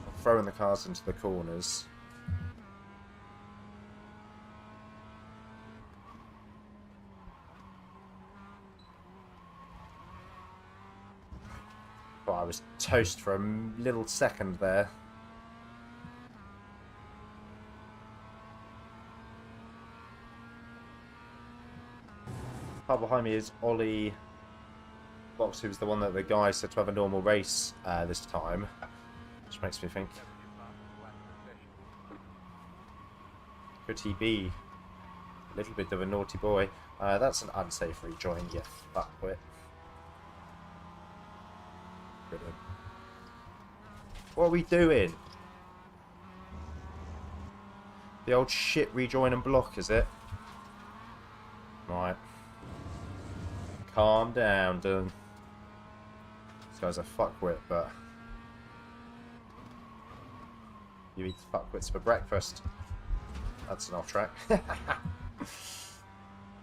I'm throwing the cars into the corners. Oh, I was toast for a little second there. Car behind me is Ollie Box, who was the one that the guy said to have a normal race this time, which makes me think, could he be a little bit of a naughty boy? That's an unsafe rejoin, you fuckwit. Brilliant. What are we doing? The old shit rejoin and block, is it? Right. Calm down, Dun. This guy's a fuckwit, but... You eat fuckwits for breakfast. That's an off track.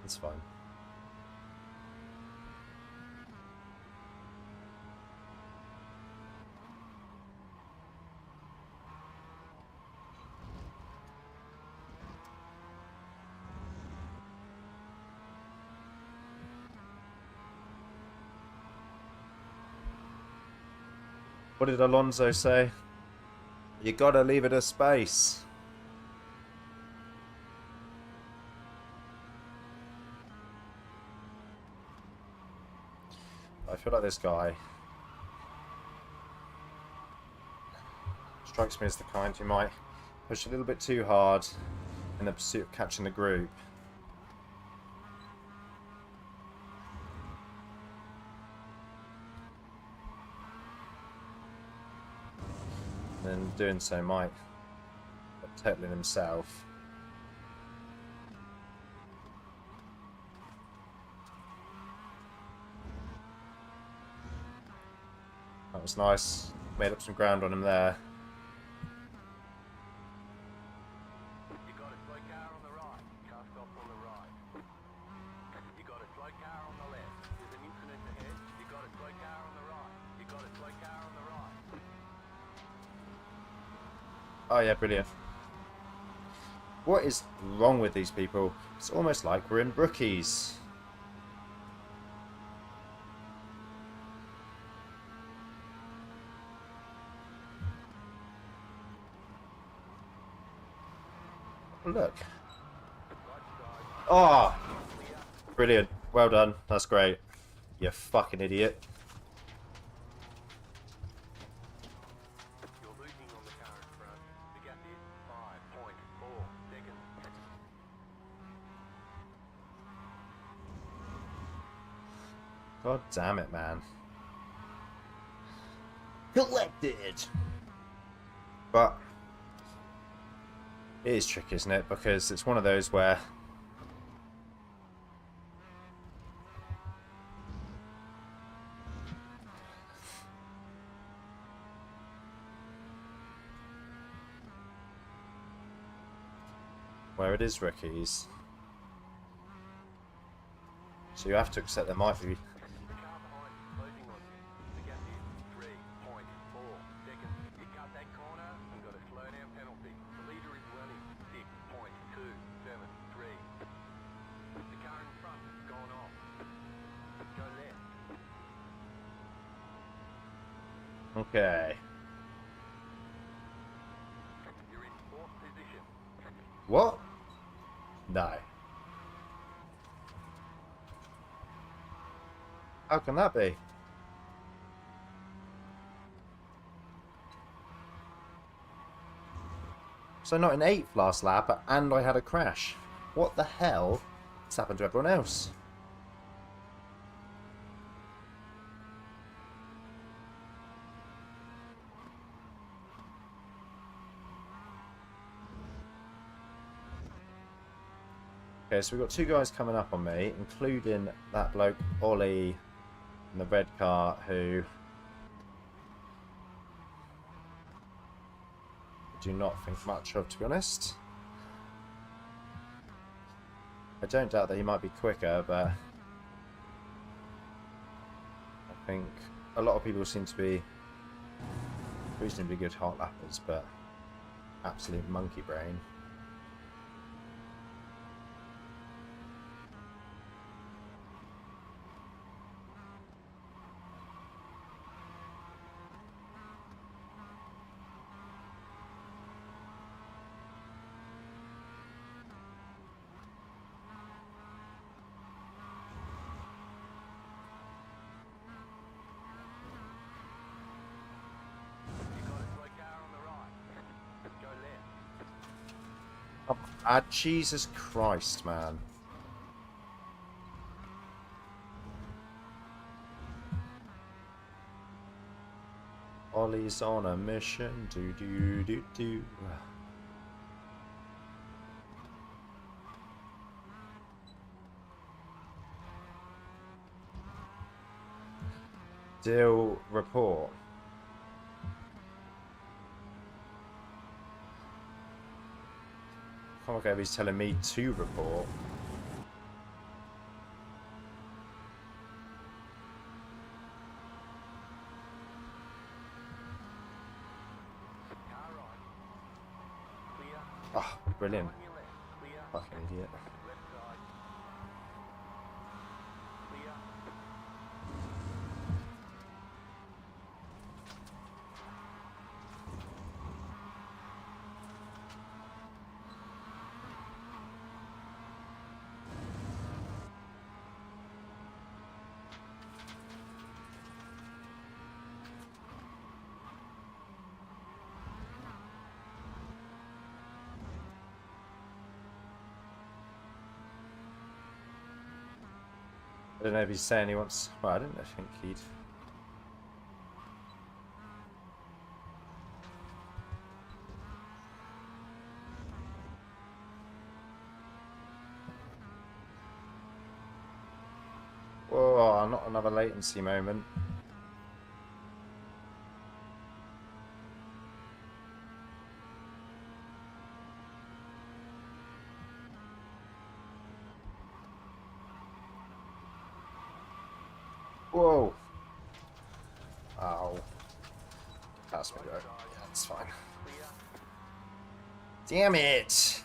It's fine. What did Alonso say? You gotta leave it a space. I feel like this guy strikes me as the kind who might push a little bit too hard in the pursuit of catching the group. And doing so might totaling himself. That was nice. Made up some ground on him there. You got a slow car on the right. Car stop on the right. You got a slow car on the left. There's an incident ahead. You got a slow car on the right. You got a slow car on the right. Oh yeah, brilliant. What is wrong with these people? It's almost like we're in Brookies. Oh, look. Oh, brilliant. Well done. That's great. You fucking idiot. You're losing on the car in front. The gap is 5.4 seconds. God damn it, man. Collected! But it is tricky, isn't it? Because it's one of those where it is rookies. So you have to accept there might be. The car behind is closing on you. The gap is 3.4 seconds. You cut that corner and got a slow down penalty. The leader is running 6.273. The car in front has gone off. Go left. Okay. What? No. How can that be? So not in 8th last lap, and I had a crash. What the hell has happened to everyone else? Okay, so we've got 2 guys coming up on me, including that bloke, Ollie, in the red car, who I do not think much of, to be honest. I don't doubt that he might be quicker, but I think a lot of people seem to be reasonably good hot lappers, but absolute monkey brain. Ah, Jesus Christ, man. Ollie's on a mission. Do do do do. Deal report. Oh, okay, he's telling me to report. Oh, brilliant. Fucking idiot. I don't know if he's saying he wants... Well, I don't think he'd... Whoa, not another latency moment. Whoa. Ow. That's me, right? Yeah, that's fine. Damn it!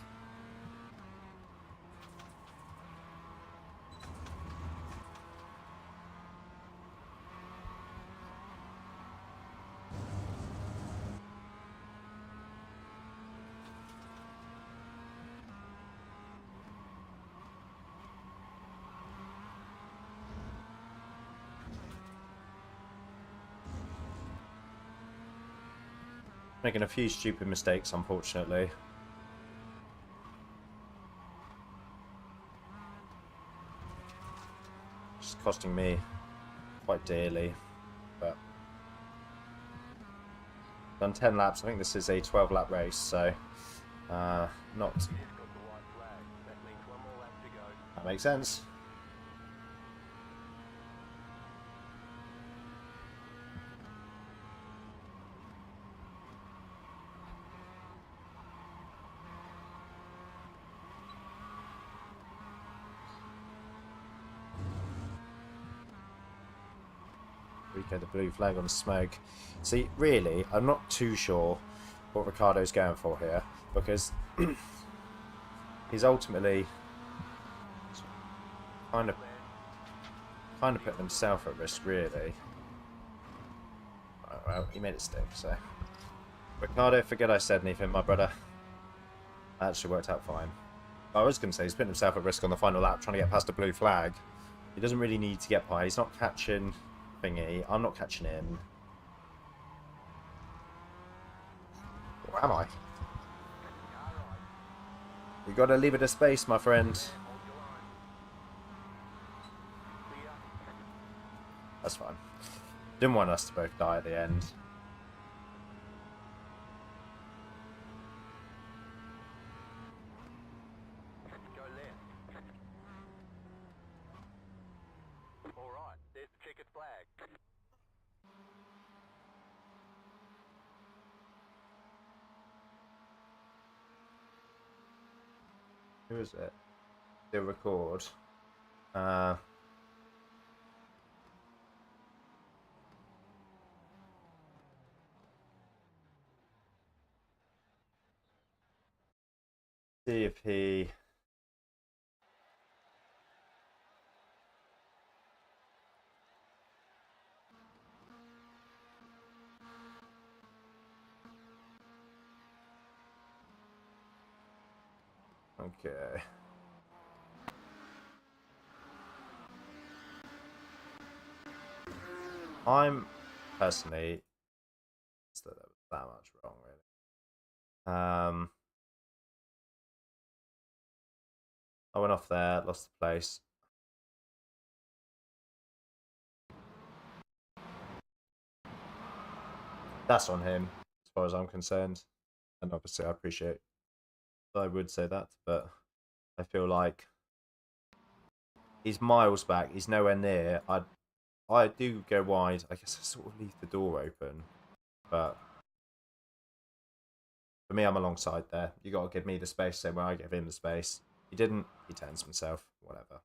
Making a few stupid mistakes, unfortunately. It's costing me quite dearly, but done 10 laps. I think this is a 12-lap race, so not. That makes sense. Rico, the blue flag on smoke. See, really, I'm not too sure what Ricardo's going for here, because he's ultimately kind of putting himself at risk, really. Oh, well, he made it stick, so. Ricardo, forget I said anything, my brother. Actually worked out fine. I was going to say he's putting himself at risk on the final lap trying to get past a blue flag. He doesn't really need to get by. He's not catching thingy. I'm not catching him. Or am I? You got to leave it a space, my friend. That's fine. Didn't want us to both die at the end. Go left. All right, there's the checkered flag. Who is it? Still record. See if he... Okay. I'm personally that was that much wrong, really. I went off there, lost the place. That's on him, as far as I'm concerned. And obviously, I appreciate that I would say that, but I feel like he's miles back. He's nowhere near. I do go wide. I guess I sort of leave the door open, but for me, I'm alongside there. You got to give me the space, same way I give him the space. He didn't. He turns himself. Whatever.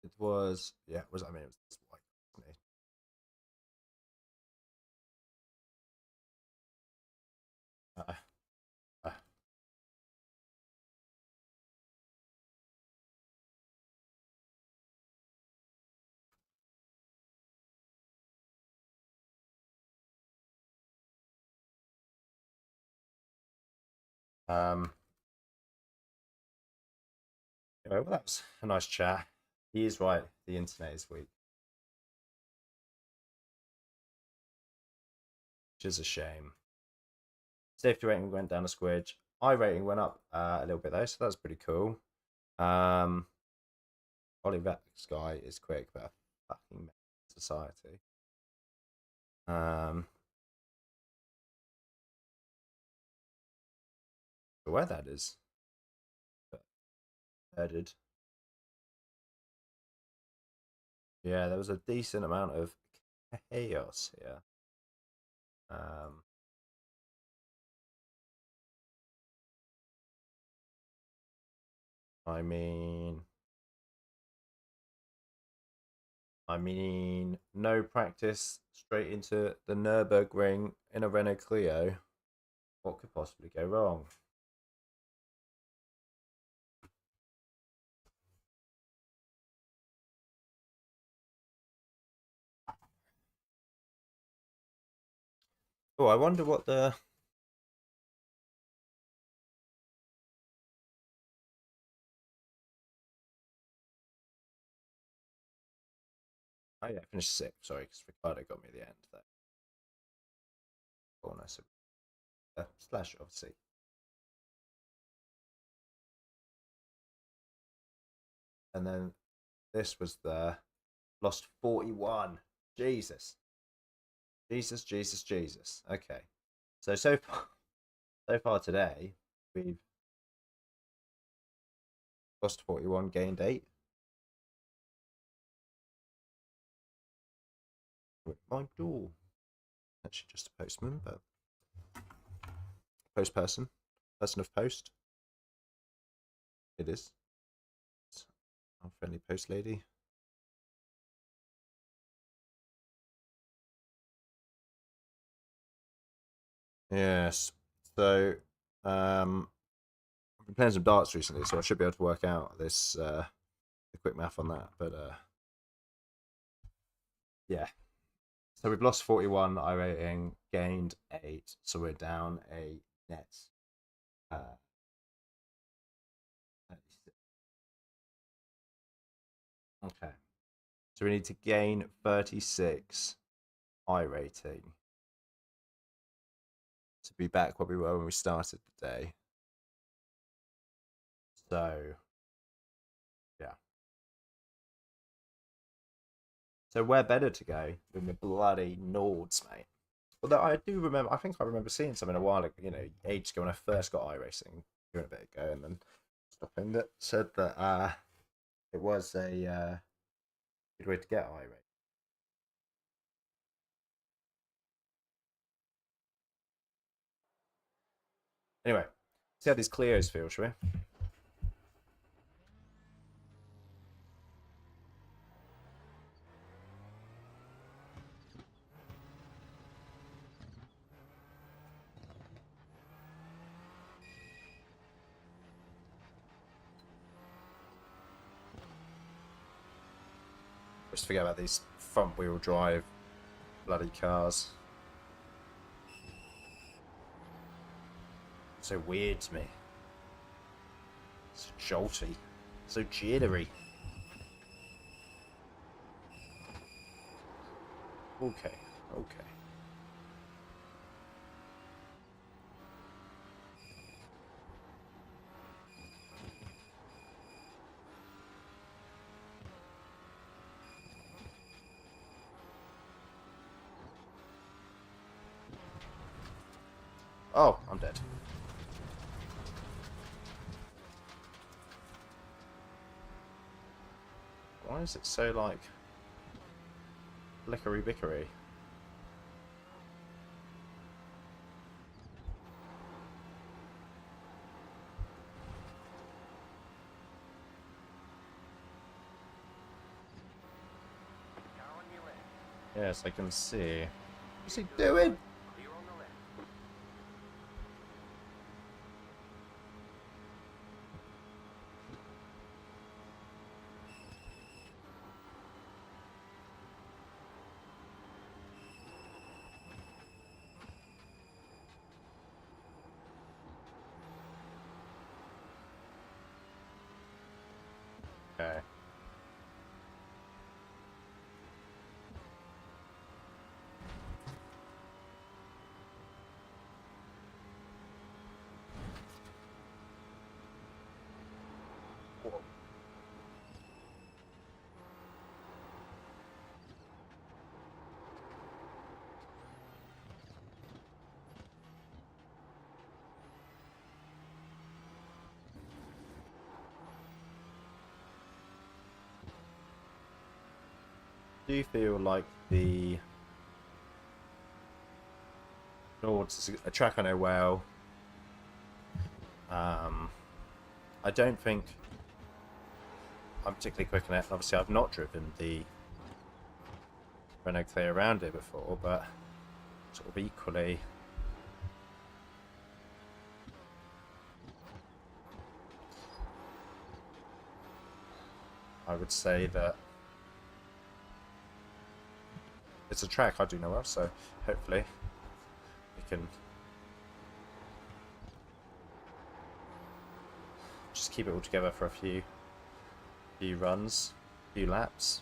It was, yeah, it was, I mean, it was this white, wasn't it? Anyway, well, that was a nice chat. He is right, the internet is weak, which is a shame. Safety rating went down a squidge. I rating went up a little bit though, so that's pretty cool. Oliver Sky is quick, but a fucking society. Where that is, added. Yeah, there was a decent amount of chaos here. I mean, no practice, straight into the Nürburgring in a Renault Clio. What could possibly go wrong? Oh, I wonder what the... Oh yeah, finished sixth. Sorry, because Ricardo got me at the end there. Oh, nice. Slash, obviously. And then this was the lost 41. Jesus. Jesus. Okay. So far today, we've lost 41, gained 8. With my door. Actually, just a postman, but post person of post. It is. Our friendly post lady. Yes. So, I've been playing some darts recently, so I should be able to work out this the quick math on that. But yeah. So we've lost 41 I rating, gained 8, so we're down a net 36. Okay. So we need to gain 36 I rating to be back where we were when we started the day. So yeah. So we're better to go than the bloody Nords, mate. Although I do remember, I think I remember seeing something a while ago, ages ago when I first got iRacing, a bit ago, and then stopping that said that it was a good way to get iRacing. Anyway, see how these Clios feel, shall we? Just forget about these front wheel drive bloody cars. So weird to me. So jolty. So jittery. Okay. Oh, I'm dead. Why is it so like lickery bickery? Car on your left. Yes, I can see. What's he doing? Clear on the left. Okay. Do you feel like the Nords is a track I know well? I don't think I'm particularly quick in it. Obviously, I've not driven the Renault Clio around it before, but sort of equally, I would say that it's a track I do know well, so hopefully we can just keep it all together for a few runs, few laps.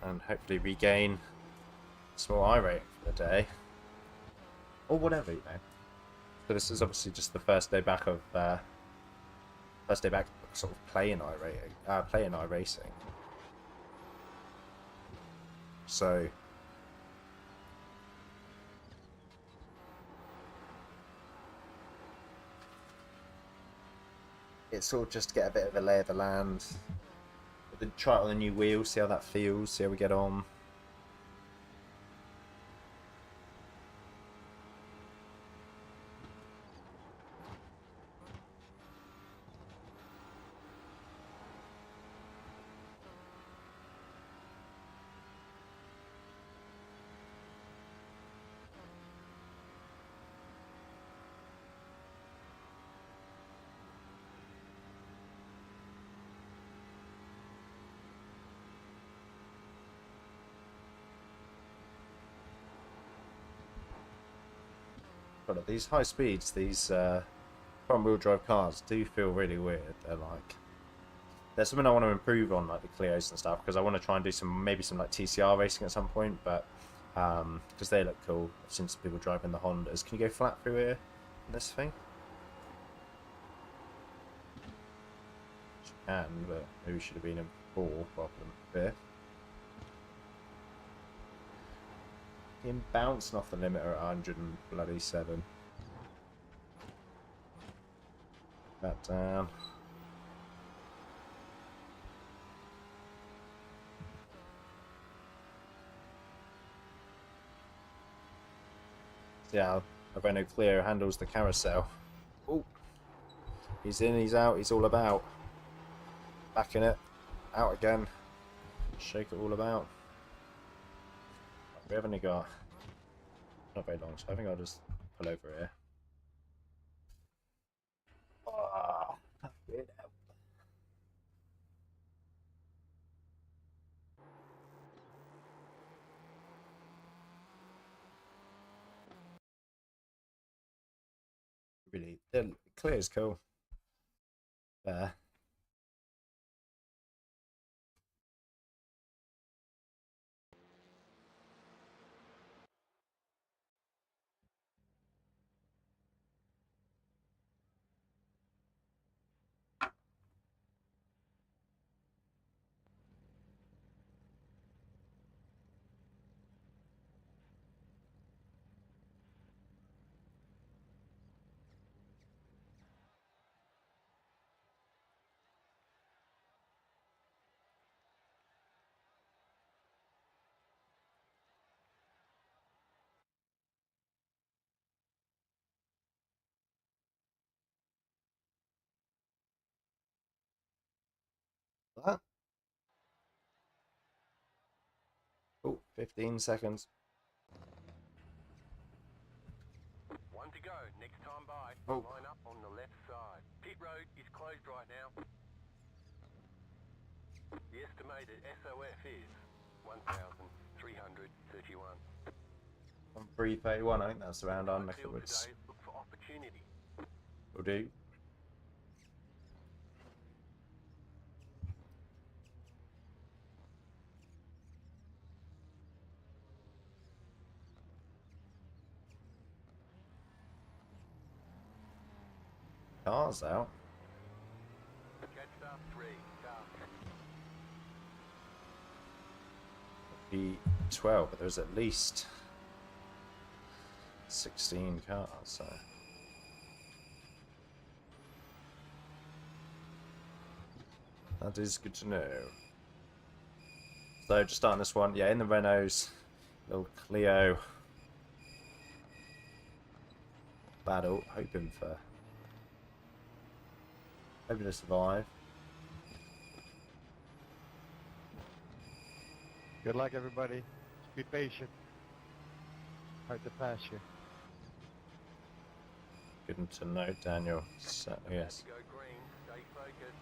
And hopefully regain a small I rating for the day. Or whatever, So this is obviously just the first day back of sort of playing iRacing. So it's all just to get a bit of a lay of the land, Try it on the new wheel, see how that feels, see how we get on. But at these high speeds, these front-wheel drive cars do feel really weird. There's something I want to improve on, like the Clios and stuff, because I want to try and do maybe some like TCR racing at some point. But because they look cool, I've seen some people driving the Hondas. Can you go flat through here in this thing? You can, but maybe we should have been in 4 rather than 5th. Him bouncing off the limiter at 107. That down. Yeah, a Renault Clio handles the carousel. Oh, he's in, he's out, he's all about. Back in it, out again. Shake it all about. We haven't only got not very long, so I think I'll just pull over here. Oh, really, the clear is cool. There. That. Oh, 15 seconds. One to go. Next time by. Oh. Line up on the left side. Pit road is closed right now. The estimated SOF is 1,331. On 331, I think that's around our neck of Field the woods. today, look for opportunity. Will do. Cars out. Catch start 3. Start. Be 12, but there's at least 16 cars, so that is good to know. So just starting this one, yeah, in the Renaults, little Clio battle, hoping to survive. Good luck, everybody. Be patient. Hard to pass you. Good to know, Daniel. So, yes. Go green. Stay focused.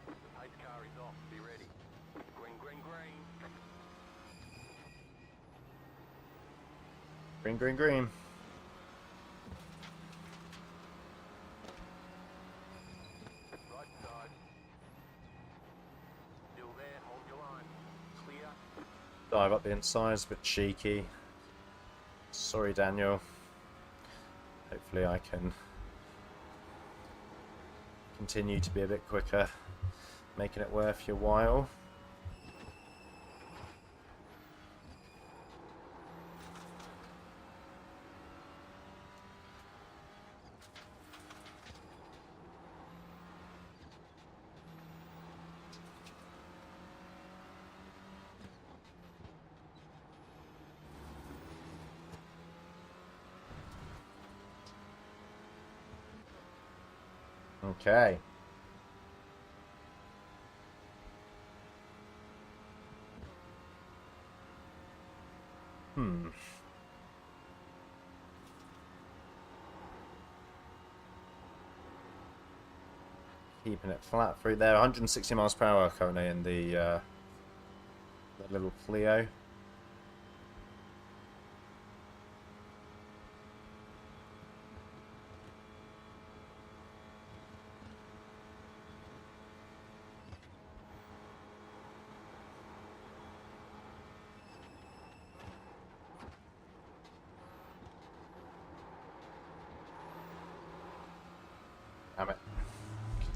The pace car is off. Be ready. Green, green, green. Green, green, green. Right side. Still there. Hold your line. Clear. Dive up the inside, it's a bit cheeky. Sorry, Daniel. Hopefully I can continue to be a bit quicker, making it worth your while. Okay. Keeping it flat through there. 160 miles per hour currently in the little Clio. Damn it.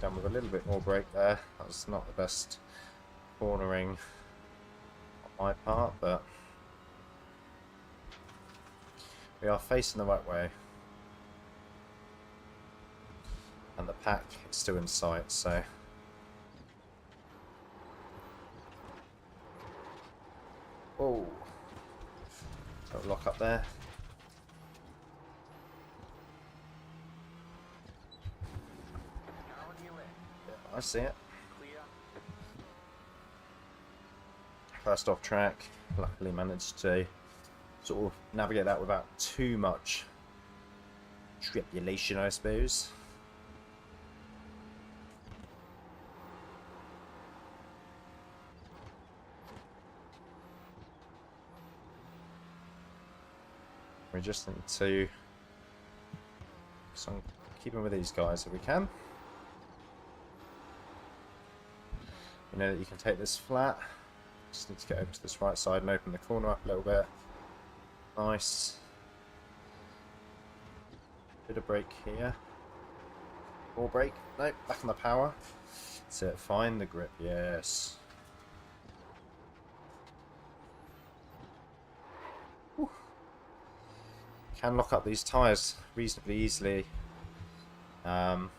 Done with a little bit more brake there. That was not the best cornering on my part, but we are facing the right way. And the pack is still in sight, so oh, little lock up there. Car on your left. Yeah, I see it. Clear. First off track, luckily managed to sort of navigate that without too much tribulation, I suppose. We just need to so keeping with these guys if we can. You know that you can take this flat. Just need to get over to this right side and open the corner up a little bit. Nice. Bit of brake here. More brake. Nope, back on the power. That's it. Find the grip. Yes. Whew. Can lock up these tyres reasonably easily. That's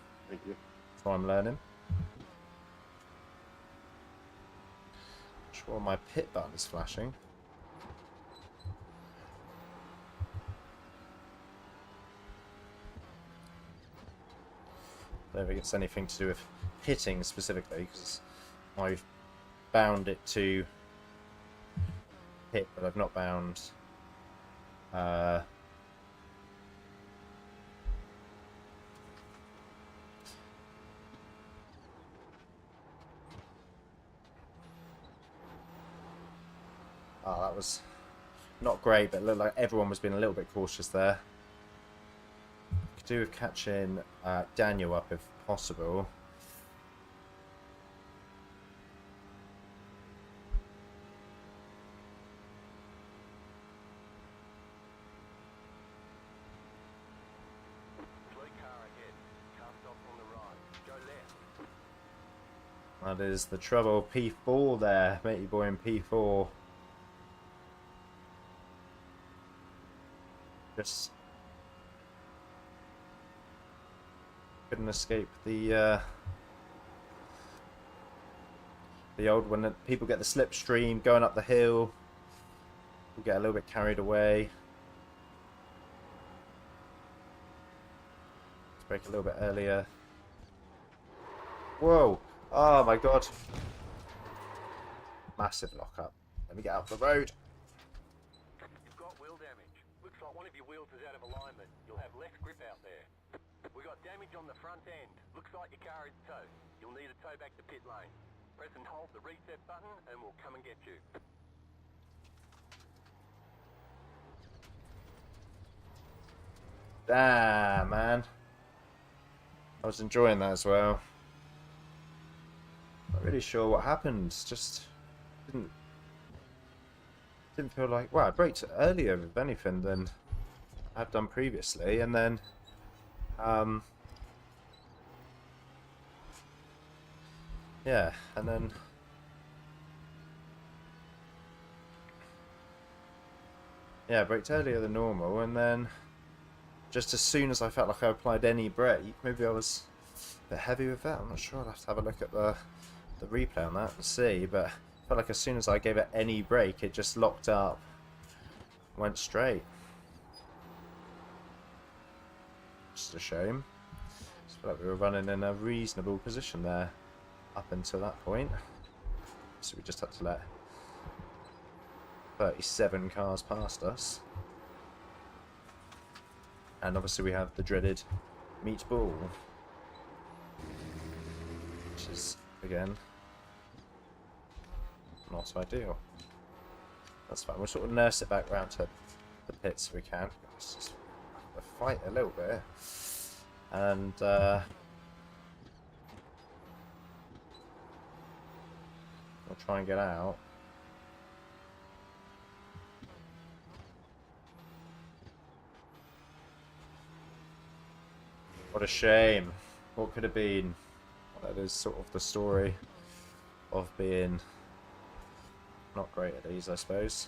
what I'm learning. Sure, my pit button is flashing. I don't think it's anything to do with hitting specifically, because I've bound it to hit, but I've not bound oh, that was not great, but it looked like everyone was being a little bit cautious there. Could do with catching Daniel up if possible. Slow car ahead. Car stop on the right. Go left. That is the trouble. P4 there, matey boy in P4. Just couldn't escape the old when people get the slipstream going up the hill. We get a little bit carried away. Let's brake a little bit earlier. Whoa! Oh my god! Massive lockup. Let me get out the road. You've got wheel damage. Looks like one of your wheels is out of alignment. You'll have less grip out there. We got damage on the front end. Looks like your car is towed. You'll need a tow back to pit lane. Press and hold the reset button and we'll come and get you. Damn, man. I was enjoying that as well. Not really sure what happened. Just didn't feel like. Well, I braked earlier, if anything, than I've done previously, and then yeah, and then yeah, I braked earlier than normal, and then just as soon as I felt like I applied any brake, maybe I was a bit heavy with that. I'm not sure. I'll have to have a look at the replay on that and see, but I felt like as soon as I gave it any brake, it just locked up, went straight. Just a shame. I feel like we were running in a reasonable position there up until that point. So we just had to let 37 cars past us. And obviously we have the dreaded meatball, which is, again, not ideal. That's fine. We'll sort of nurse it back round to the pits if we can. Let's just fight a little bit. And we'll try and get out. What a shame. What could have been? Well, that is sort of the story of being not great at these, I suppose.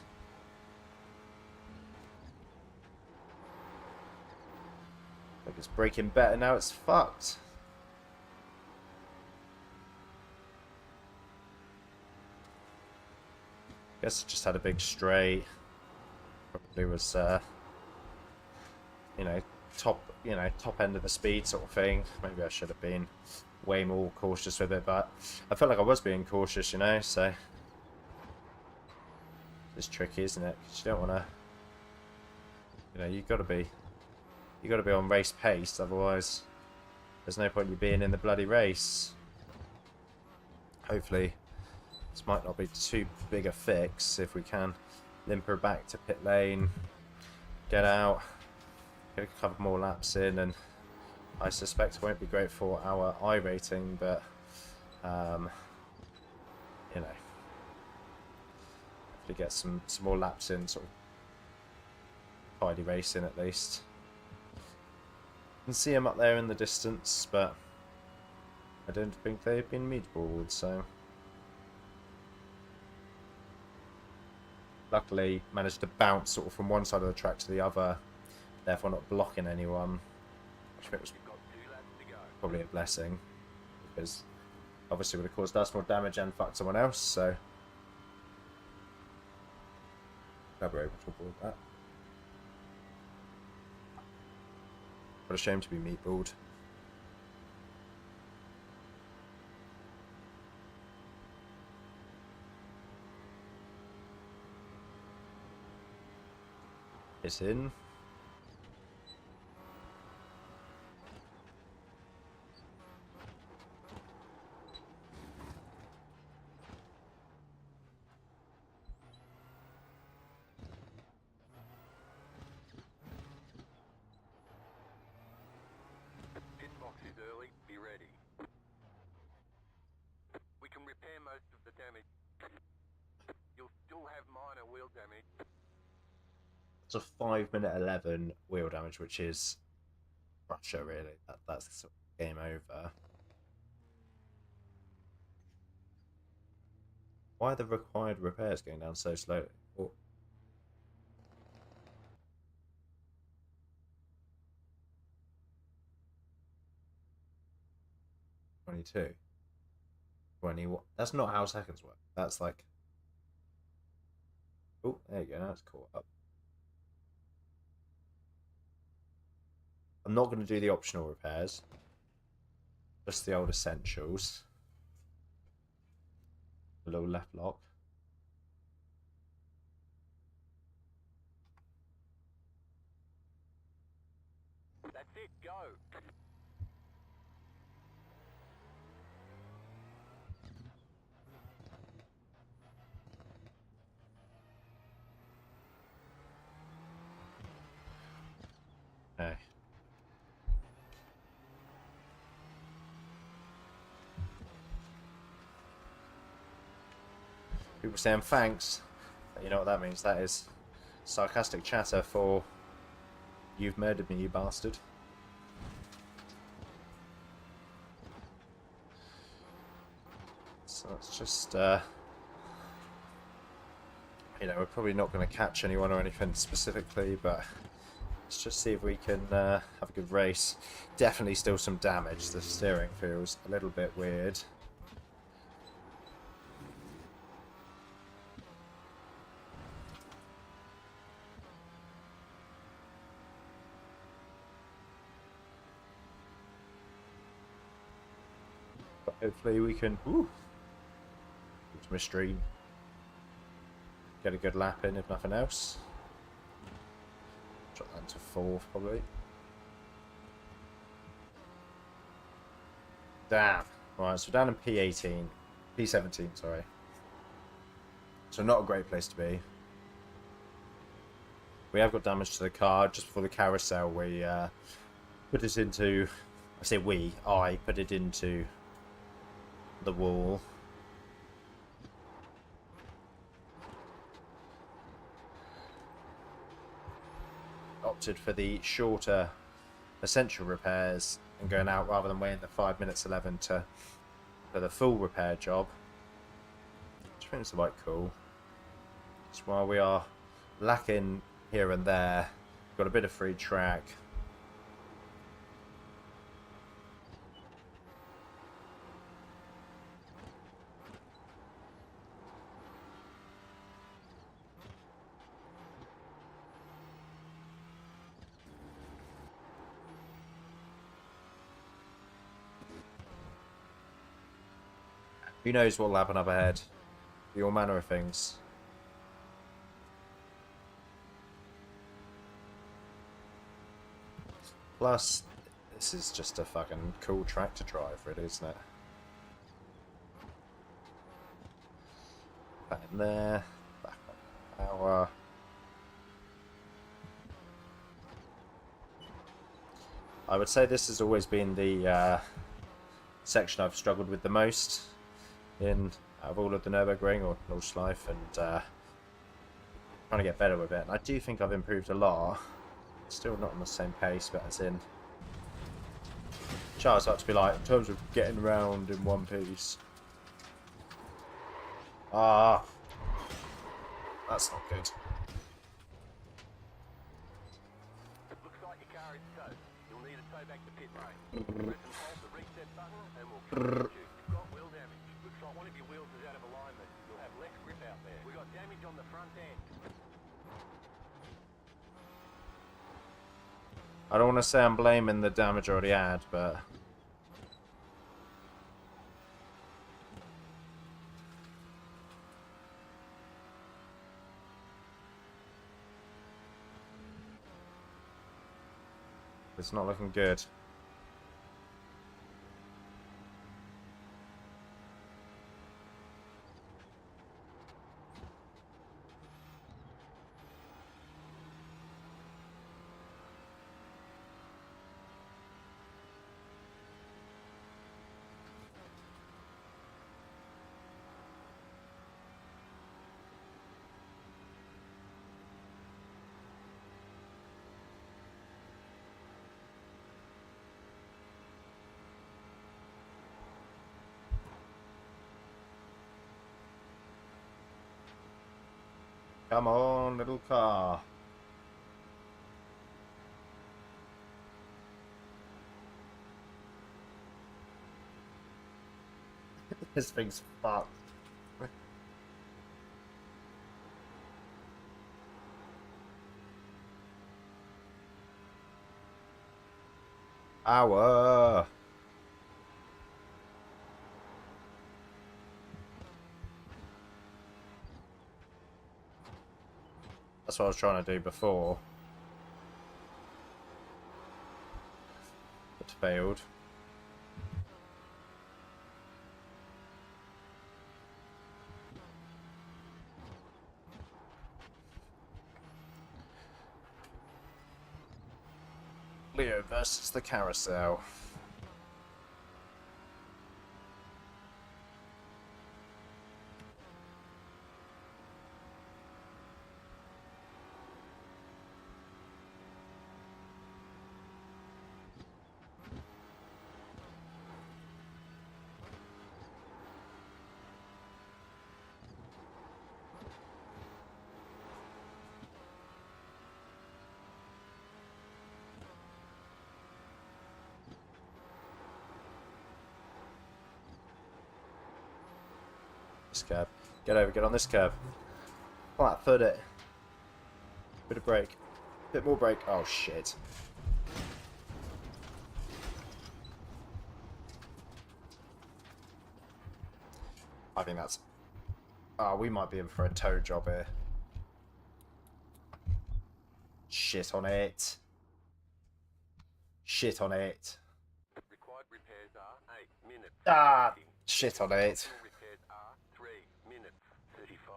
I think it's breaking better now. It's fucked. Guess it just had a big straight. Probably was, you know, top end of the speed sort of thing. Maybe I should have been way more cautious with it, but I felt like I was being cautious, you know. So it's tricky, isn't it? 'Cause you don't want to, you know, you got to be on race pace, otherwise there's no point in you being in the bloody race. Hopefully this might not be too big a fix if we can limp her back to pit lane, get out, get a couple more laps in, and I suspect it won't be great for our I rating, but you know, hopefully get some more laps in, sort of tidy racing at least. You can see them up there in the distance, but I don't think they've been meatballed, so luckily managed to bounce sort of from one side of the track to the other, therefore not blocking anyone, which I think was probably a blessing, because obviously would have caused us more damage and fucked someone else, so glad we're able to avoid that. What a shame to be meatballed. It's in. Pit box is early, be ready. We can repair most of the damage. You'll still have minor wheel damage. It's a 5 minute 11 wheel damage, which is Russia, really. That's sort of game over. Why are the required repairs going down so slowly? Oh. $22. 21. That's not how seconds work. That's like. Oh, there you go. That's caught up. I'm not going to do the optional repairs. Just the old essentials. A little left lock. That's it, go. Okay. People saying thanks. But you know what that means? That is sarcastic chatter for "you've murdered me, you bastard." So let's just, you know, we're probably not going to catch anyone or anything specifically, but let's just see if we can have a good race. Definitely still some damage. The steering feels a little bit weird. But hopefully we can to my stream, get a good lap in if nothing else. Drop that to 4th probably. Damn. Right, so down in P18, P17, sorry. So not a great place to be. We have got damage to the car just before the carousel. We put it into, I put it into the wall. Opted for the shorter essential repairs and going out rather than waiting the 5 minutes 11 for the full repair job, which I think is quite cool. Just while we are lacking here and there, got a bit of free track. Who knows what will happen up ahead? The all manner of things. Plus, this is just a fucking cool track to drive, really, isn't it? Back in there. Back on power. I would say this has always been the section I've struggled with the most out of all of the Nürburgring or Nordschleife, and trying to get better with it. And I do think I've improved a lot. Still not on the same pace, but as in Charles had to be like in terms of getting around in one piece. Ah, that's not good. Looks like your car is towed. You'll need to tow back to pit lane. Press and hold the reset button and we'll kick you. You've got wheel damage. Looks like one of your wheels is out of alignment. You'll have less grip out there. We got damage on the front end. I don't want to say I'm blaming the damage I already had, but it's not looking good. Come on, little car. This thing's fucked. Ow. That's what I was trying to do before. It failed. Leo versus the carousel. This curb. Get over, get on this curb. Flat foot it. Bit of brake. Bit more brake. Oh shit. I think that's... Oh, we might be in for a tow job here. Shit on it. Shit on it. Required repairs are 8 minutes. Ah, 30. shit on it. Optional repairs are 3 minutes 35.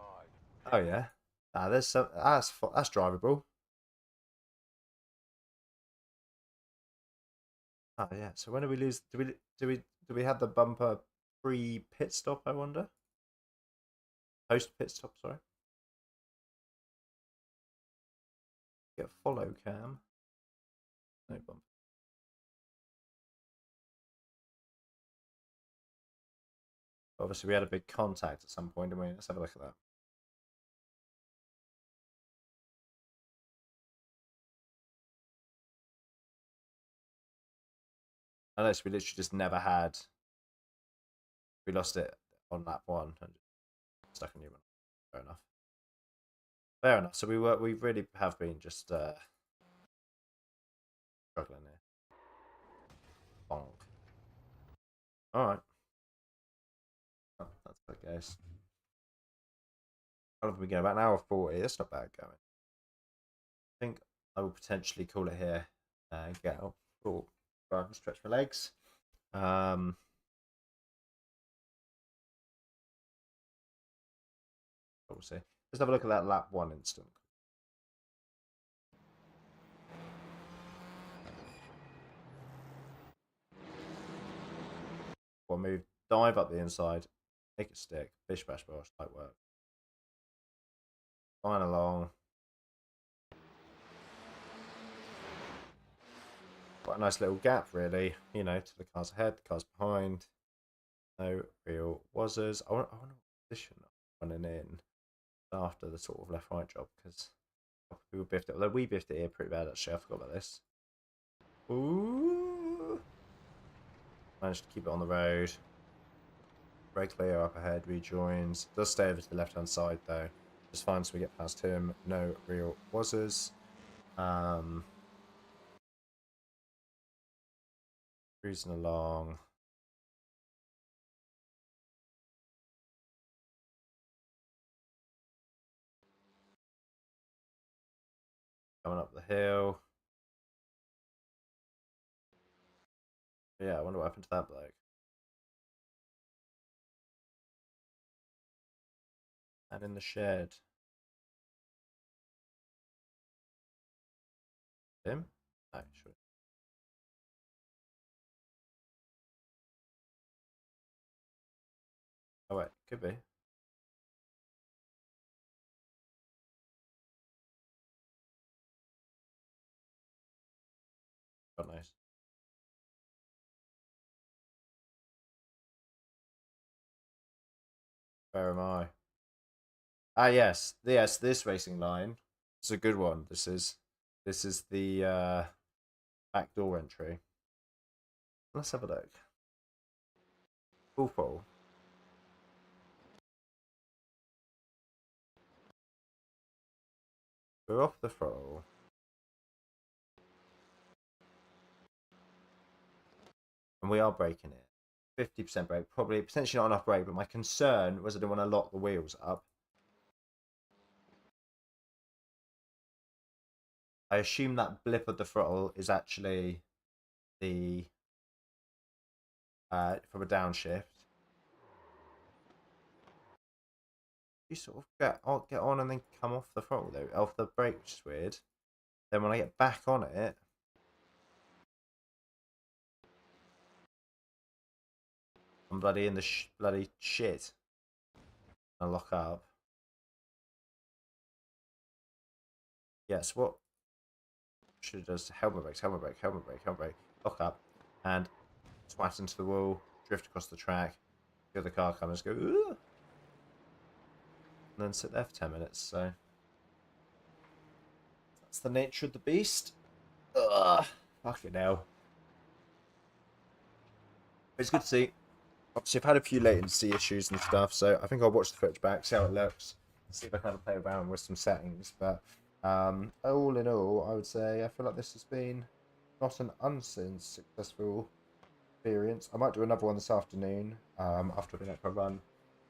Oh yeah. Ah, there's some. That's drivable. Oh yeah. So when do we lose? Do we have the bumper pre pit stop? I wonder. Post pit stop. Sorry. Get follow cam. No bumper. Obviously, we had a big contact at some point, didn't we? Let's have a look at that. Unless we literally just never had. We lost it on lap 1 and stuck a new one. Fair enough. Fair enough. So we really have been just struggling here. Bonk. Alright. Oh, that's good, guys. How long have we going? About an hour 40. That's not bad going. I think I will potentially call it here and get out. Oh, right, stretch my legs. We'll see. Let's have a look at that lap 1 instant. One move, dive up the inside, make it stick, bish bash bosh, light work. Flying along. Quite a nice little gap, really. You know, to the cars ahead, the cars behind. No real wazzers. I wonder what position I'm running in after the sort of left-right job, because we biffed it. Although we biffed it here pretty bad, actually. I forgot about this. Ooh. Managed to keep it on the road. Brake clear up ahead, rejoins. Does stay over to the left-hand side, though. Just fine, so we get past him. No real wazzers. Cruising along. Coming up the hill. Yeah, I wonder what happened to that bloke. And in the shed. Him? No, sure. Oh wait, could be. God knows. Where am I? Ah yes, this racing line. It's a good one. This is the back door entry. Let's have a look. Full full. We're off the throttle. And we are braking it. 50% brake. Probably potentially not enough brake, but my concern was I didn't want to lock the wheels up. I assume that blip of the throttle is actually the from a downshift. You sort of get on and then come off the throttle though, off the brake, which is weird. Then when I get back on it, I'm bloody in the bloody shit. I lock up. Yes, what should have does helmet brakes, helmet brake, helmet brake, helmet brake, lock up, and twat into the wall, drift across the track, the other car comes, go, ooh, and then sit there for 10 minutes. So that's the nature of the beast. Ugh, fucking hell. It's good to see. Obviously, I've had a few latency issues and stuff, so I think I'll watch the footage back, see how it looks, see if I can play around with some settings. But all in all, I would say I feel like this has been not an unsuccessful experience. I might do another one this afternoon after I've been out for a run.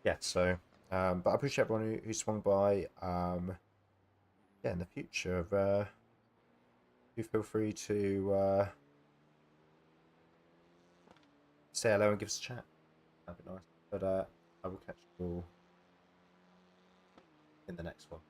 yeah, so but I appreciate everyone who swung by. Yeah, in the future, do feel free to say hello and give us a chat. That'd be nice. But I will catch you all in the next one.